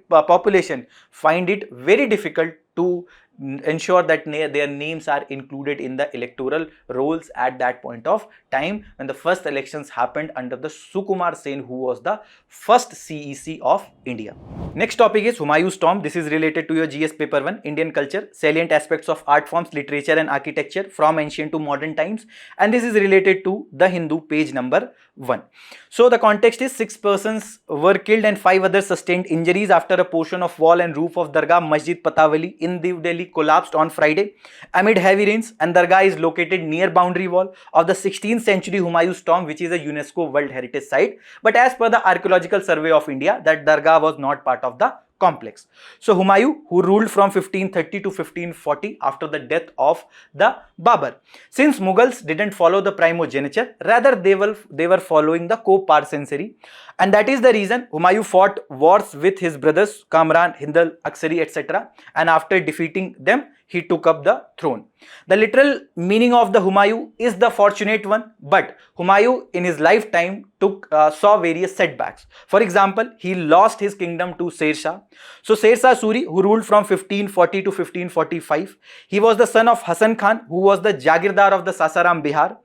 population find it very difficult to ensure that their names are included in the electoral rolls at that point of time when the first elections happened under the Sukumar Sen, who was the first CEC of India. Next topic is Humayun's tomb. This is related to your GS paper 1, Indian culture, salient aspects of art forms, literature and architecture from ancient to modern times, and this is related to the Hindu, page number 1. So the context is 6 persons were killed and 5 others sustained injuries after a portion of wall and roof of Dargah Masjid Patawali in New Delhi collapsed on Friday amid heavy rains, and Dargah is located near boundary wall of the 16th century Humayun's tomb, which is a UNESCO World Heritage Site. But as per the Archaeological Survey of India, that Dargah was not part of the complex. So Humayun, who ruled from 1530 to 1540 after the death of the Babur. Since Mughals didn't follow the primogeniture, rather they were following the co-parcenary, and that is the reason Humayun fought wars with his brothers Kamran, Hindal, Aksari, etc. and after defeating them, he took up the throne. The literal meaning of the Humayun is the fortunate one, but Humayun in his lifetime saw various setbacks. For example, he lost his kingdom to Sher Shah. So Sher Shah Suri, who ruled from 1540 to 1545, he was the son of Hasan Khan, who was the Jagirdar of the Sasaram, Bihar.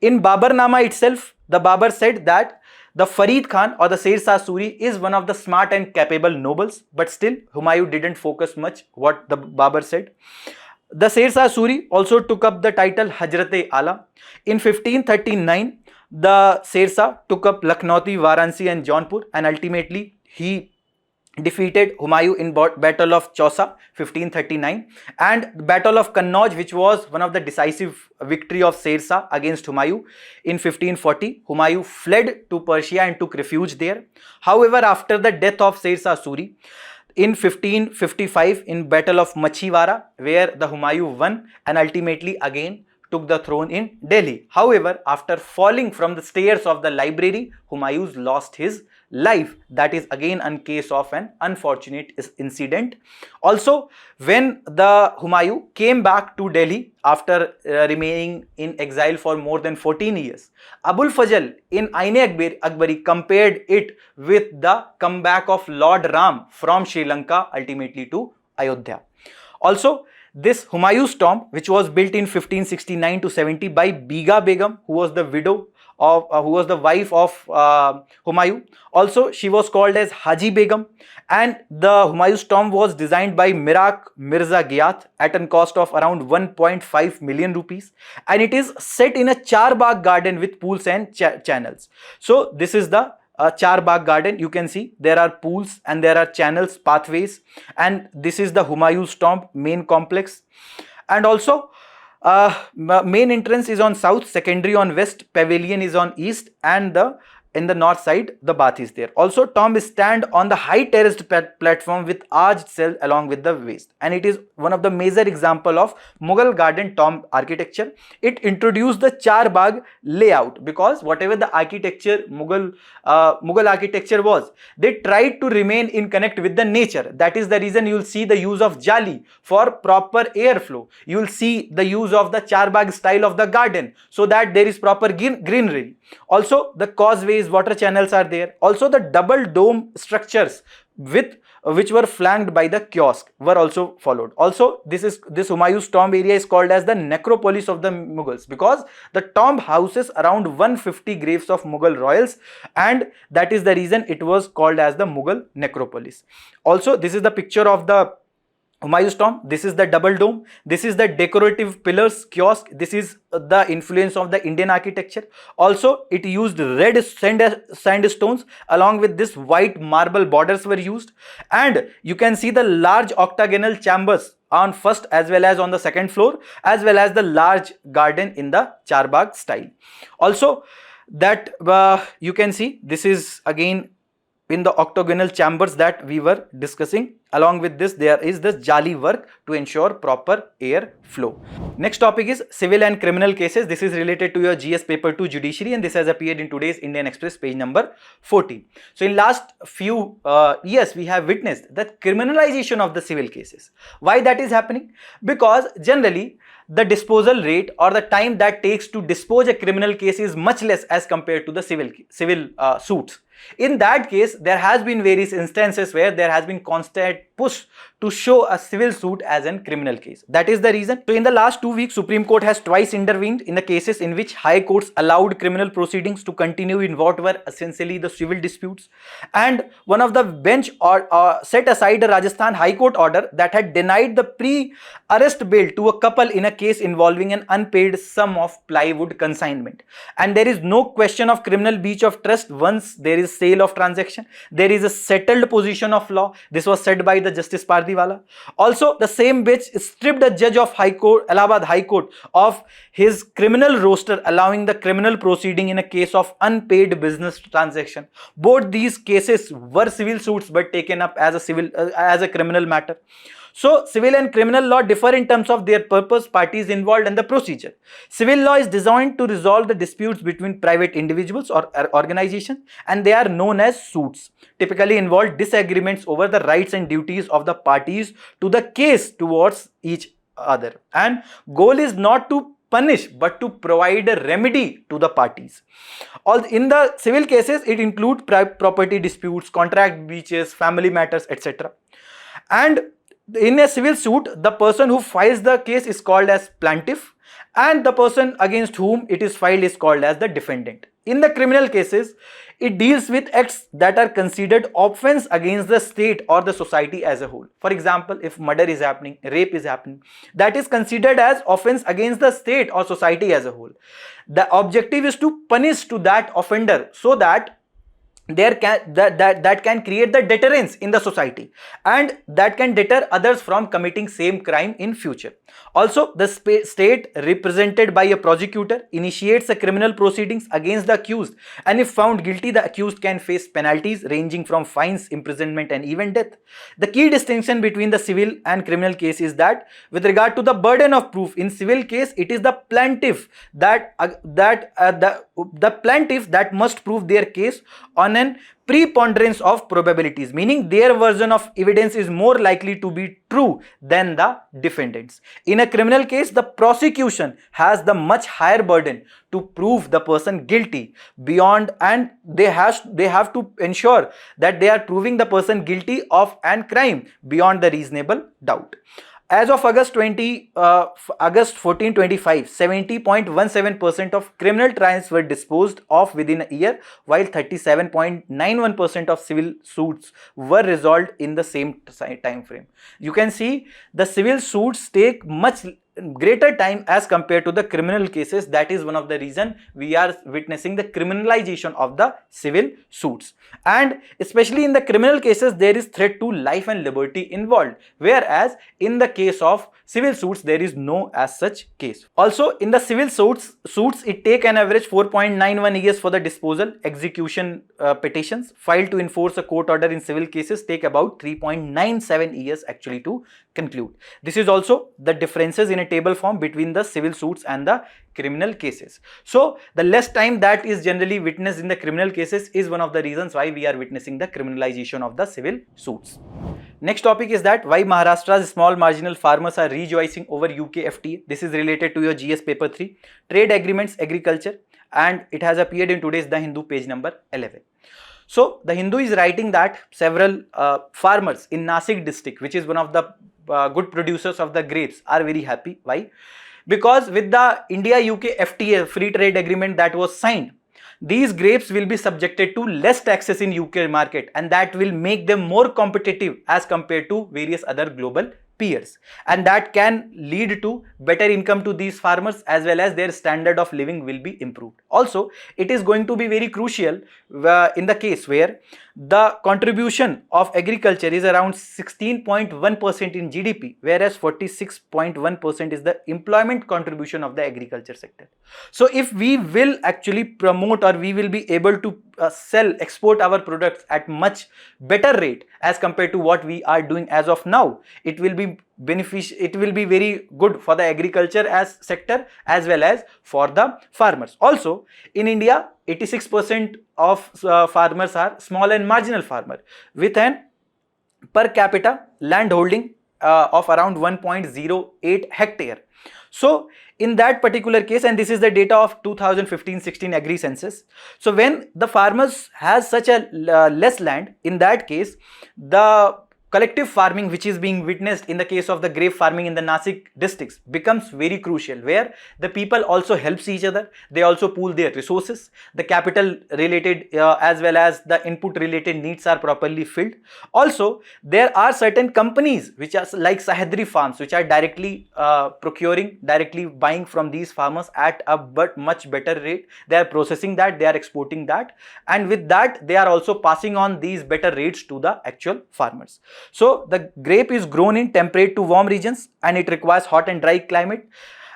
In Baburnama itself, the Babur said that the Farid Khan or the Sher Shah Suri is one of the smart and capable nobles, but still Humayun didn't focus much what the Babur said. The Sher Shah Suri also took up the title Hajrat-e-Ala. In 1539, the Sher Shah took up Lakhnauti, Varanasi and Jaunpur, and ultimately he defeated Humayun in Battle of Chausa 1539 and Battle of Kannauj, which was one of the decisive victory of Sher Shah against Humayun in 1540. Humayun fled to Persia and took refuge there. However, after the death of Sher Shah Suri in 1555 in Battle of Machiwara, where the Humayun won and ultimately again took the throne in Delhi. However, after falling from the stairs of the library, Humayun lost his life. That is again a case of an unfortunate incident. Also, when the Humayun came back to Delhi after remaining in exile for more than 14 years, Abul Fazl in Ain-e-Akbari compared it with the comeback of Lord Ram from Sri Lanka ultimately to Ayodhya. Also, this Humayun's tomb, which was built in 1569 to 70 by Biga Begum, who was the widow of, who was the wife of Humayun. Also, she was called as Haji Begum, and the Humayun's tomb was designed by Miraq Mirza Ghiath at a cost of around 1.5 million rupees, and it is set in a Charbagh garden with pools and channels. So this is the Charbagh garden. You can see there are pools and there are channels, pathways, and this is the Humayun's tomb main complex. And also main entrance is on south, secondary on west, pavilion is on east, and the in the north side, the bath is there. Also, tomb stand on the high terraced platform with arched cell along with the waist, and it is one of the major example of Mughal garden tomb architecture. It introduced the Char Bagh layout because whatever the architecture Mughal architecture was, they tried to remain in connect with the nature. That is the reason you will see the use of jali for proper airflow. You will see the use of the Char Bagh style of the garden so that there is proper greenery. Also, the causeways, water channels are there. Also, the double dome structures with which were flanked by the kiosk were also followed. Also, this Humayun's tomb area is called as the necropolis of the Mughals because the tomb houses around 150 graves of Mughal royals, and that is the reason it was called as the Mughal necropolis. Also, this is the picture of the Humayun's tomb. This is the double dome. This is the decorative pillars kiosk. This is the influence of the Indian architecture. Also, it used red sandstones along with this white marble borders were used, and you can see the large octagonal chambers on first as well as on the second floor, as well as the large garden in the Char Bagh style. Also, that you can see this is again in the octagonal chambers that we were discussing. Along with this, there is this jali work to ensure proper air flow. Next topic is civil and criminal cases. This is related to your GS paper 2 judiciary, and this has appeared in today's Indian Express page number 14. So in last few years, we have witnessed the criminalization of the civil cases. Why that is happening? Because generally the disposal rate or the time that takes to dispose a criminal case is much less as compared to the civil suits. In that case, there has been various instances where there has been constant push to show a civil suit as a criminal case. That is the reason. So in the last 2 weeks, Supreme Court has twice intervened in the cases in which high courts allowed criminal proceedings to continue in what were essentially the civil disputes. And one of the bench set aside a Rajasthan High Court order that had denied the pre-arrest bail to a couple in a case involving an unpaid sum of plywood consignment. And there is no question of criminal breach of trust once there is sale of transaction. There is a settled position of law. This was said by the Justice Pardiwala. Also, the same bench stripped a judge of Allahabad High Court of his criminal roster, allowing the criminal proceeding in a case of unpaid business transaction. Both these cases were civil suits but taken up as a criminal matter. So, civil and criminal law differ in terms of their purpose, parties involved, and the procedure. Civil law is designed to resolve the disputes between private individuals or organizations, and they are known as suits. Typically involve disagreements over the rights and duties of the parties to the case towards each other. And goal is not to punish but to provide a remedy to the parties. In the civil cases, it includes property disputes, contract breaches, family matters, etc. And in a civil suit, the person who files the case is called as plaintiff, and the person against whom it is filed is called as the defendant. In the criminal cases, it deals with acts that are considered offense against the state or the society as a whole. For example, if murder is happening, rape is happening, that is considered as offense against the state or society as a whole. The objective is to punish to that offender so that that can create the deterrence in the society, and that can deter others from committing same crime in future. Also, the state represented by a prosecutor initiates a criminal proceedings against the accused, and if found guilty, the accused can face penalties ranging from fines, imprisonment, and even death. The key distinction between the civil and criminal case is that with regard to the burden of proof, in civil case it is the plaintiff that must prove their case on an preponderance of probabilities, meaning their version of evidence is more likely to be true than the defendant's. In a criminal case, the prosecution has the much higher burden to prove the person guilty beyond, and they have to ensure that they are proving the person guilty of an crime beyond the reasonable doubt. As of August 14, 2025, 70.17% of criminal trials were disposed of within a year, while 37.91% of civil suits were resolved in the same time frame. You can see the civil suits take much greater time as compared to the criminal cases. That is one of the reason we are witnessing the criminalization of the civil suits. And especially in the criminal cases, there is threat to life and liberty involved, whereas in the case of civil suits there is no as such case. Also in the civil suits it take an average 4.91 years for the disposal. Execution petitions filed to enforce a court order in civil cases take about 3.97 years actually to conclude. This is also the differences in a table form between the civil suits and the criminal cases. So the less time that is generally witnessed in the criminal cases is one of the reasons why we are witnessing the criminalization of the civil suits. Next topic is that why Maharashtra's small marginal farmers are rejoicing over UK FTA. This is related to your GS paper 3, trade agreements, agriculture, and it has appeared in today's The Hindu, page number 11. So the Hindu is writing that several farmers in Nasik district, which is one of the good producers of the grapes, are very happy. Why? Because with the India-UK FTA, free trade agreement that was signed, these grapes will be subjected to less taxes in UK market, and that will make them more competitive as compared to various other global peers, and that can lead to better income to these farmers as well as their standard of living will be improved. Also, it is going to be very crucial in the case where the contribution of agriculture is around 16.1% in GDP, whereas 46.1% is the employment contribution of the agriculture sector. So if we will actually promote, or we will be able to export our products at much better rate as compared to what we are doing as of now, it will be beneficial, it will be very good for the agriculture as sector as well as for the farmers. Also in India, 86% of farmers are small and marginal farmer with an per capita land holding of around 1.08 hectare. So in that particular case, and this is the data of 2015-16 agri census, so when the farmers has such a less land, in that case the collective farming which is being witnessed in the case of the grape farming in the Nasik districts becomes very crucial, where the people also helps each other, they also pool their resources, the capital related as well as the input related needs are properly filled. Also there are certain companies which are like Sahadri farms which are directly directly buying from these farmers at a much better rate. They are processing that, they are exporting that, and with that they are also passing on these better rates to the actual farmers. So the grape is grown in temperate to warm regions, and it requires hot and dry climate,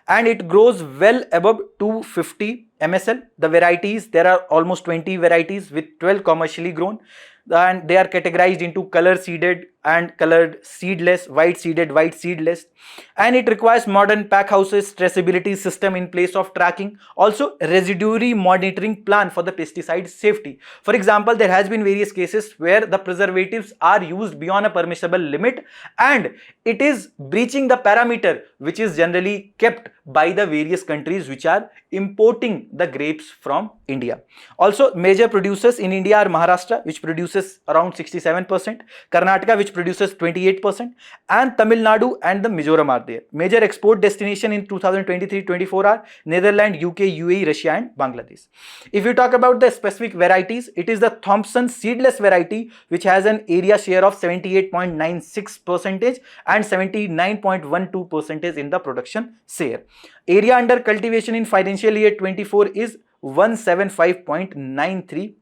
and it grows well above 250 MSL. The varieties, there are almost 20 varieties with 12 commercially grown, and they are categorized into color seeded and colored seedless, white seeded, white seedless, and it requires modern pack houses, traceability system in place of tracking, also residuary monitoring plan for the pesticide safety. For example, there has been various cases where the preservatives are used beyond a permissible limit and it is breaching the parameter which is generally kept by the various countries which are importing the grapes from India. Also major producers in India are Maharashtra, which produces around 67%, Karnataka, which produces 28%, and Tamil Nadu and the Mizoram are there. Major export destination in 2023-24 are Netherlands, UK, UAE, Russia and Bangladesh. If you talk about the specific varieties, it is the Thompson seedless variety which has an area share of 78.96% and 79.12% in the production share. Area under cultivation in financial year 24 is 175.93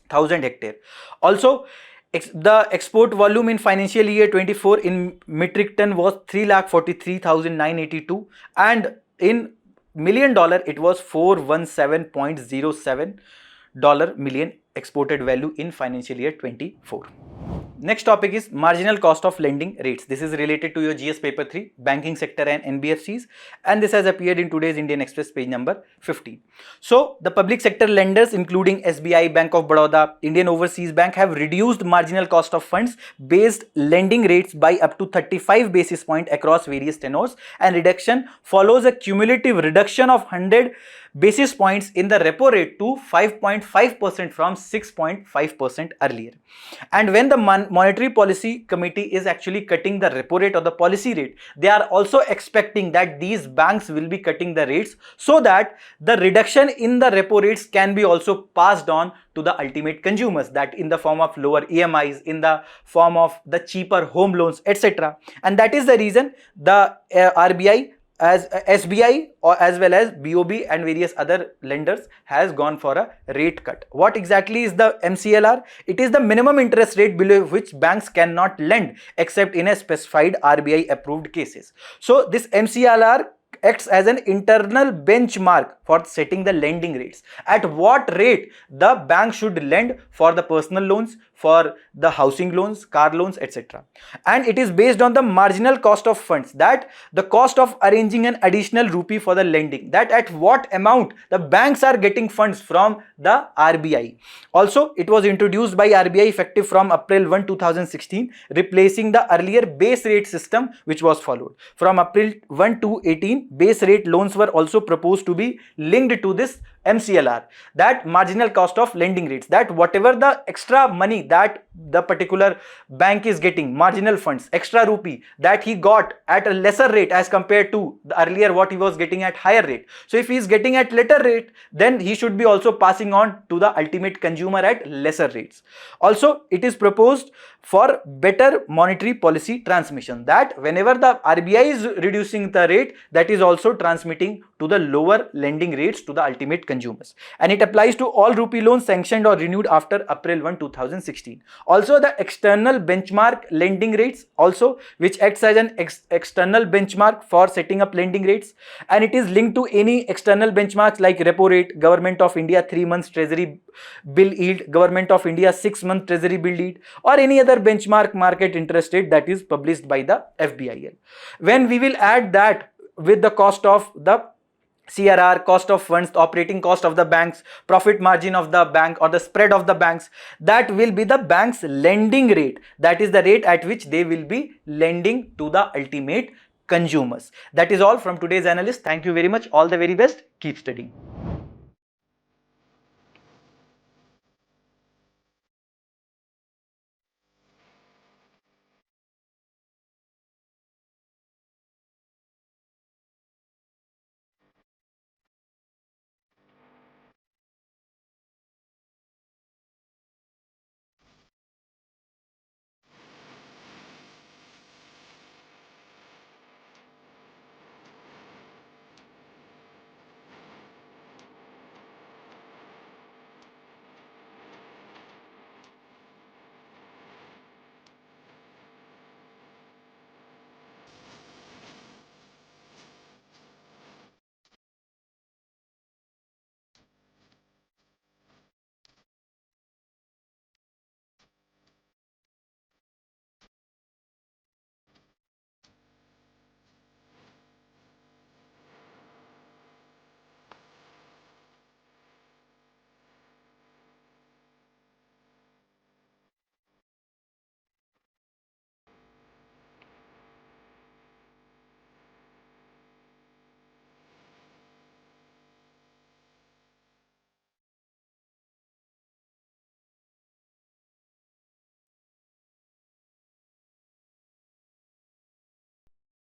thousand hectare. Also the export volume in financial year 24 in metric ton was 3,43,982 and in million dollar it was $417.07 million exported value in financial year 24. Next topic is marginal cost of lending rates. This is related to your GS paper 3, banking sector and NBFCs, and this has appeared in today's Indian Express, page number 15. So the public sector lenders including SBI, Bank of Baroda, Indian Overseas Bank have reduced marginal cost of funds based lending rates by up to 35 basis points across various tenors, and reduction follows a cumulative reduction of 100 basis points in the repo rate to 5.5% from 6.5% earlier. And when the Monetary Policy Committee is actually cutting the repo rate or the policy rate, they are also expecting that these banks will be cutting the rates so that the reduction in the repo rates can be also passed on to the ultimate consumers, that in the form of lower EMIs, in the form of the cheaper home loans, etc. And that is the reason the RBI as SBI or as well as BOB and various other lenders has gone for a rate cut. What exactly is the MCLR? It is the minimum interest rate below which banks cannot lend except in a specified RBI approved cases. So this MCLR acts as an internal benchmark for setting the lending rates. At what rate the bank should lend for the personal loans, for the housing loans, car loans, etc. And it is based on the marginal cost of funds, that the cost of arranging an additional rupee for the lending, that at what amount the banks are getting funds from the RBI. Also, it was introduced by RBI effective from April 1, 2016, replacing the earlier base rate system which was followed. From April 1 to 18, base rate loans were also proposed to be linked to this MCLR, that marginal cost of lending rates, that whatever the extra money that the particular bank is getting, marginal funds, extra rupee that he got at a lesser rate as compared to the earlier what he was getting at higher rate. So if he is getting at lesser rate, then he should be also passing on to the ultimate consumer at lesser rates. Also, it is proposed for better monetary policy transmission, that whenever the RBI is reducing the rate, that is also transmitting to the lower lending rates to the ultimate consumers, and it applies to all rupee loans sanctioned or renewed after April 1, 2016. Also, the external benchmark lending rates also, which acts as an external benchmark for setting up lending rates, and it is linked to any external benchmarks like repo rate, Government of India 3 months treasury bill yield, Government of India 6 month treasury bill yield, or any other benchmark market interest rate that is published by the FBIL. When we will add that with the cost of the CRR, cost of funds, operating cost of the banks, profit margin of the bank or the spread of the banks, that will be the bank's lending rate. That is the rate at which they will be lending to the ultimate consumers. That is all from today's analyst. Thank you very much. All the very best. Keep studying.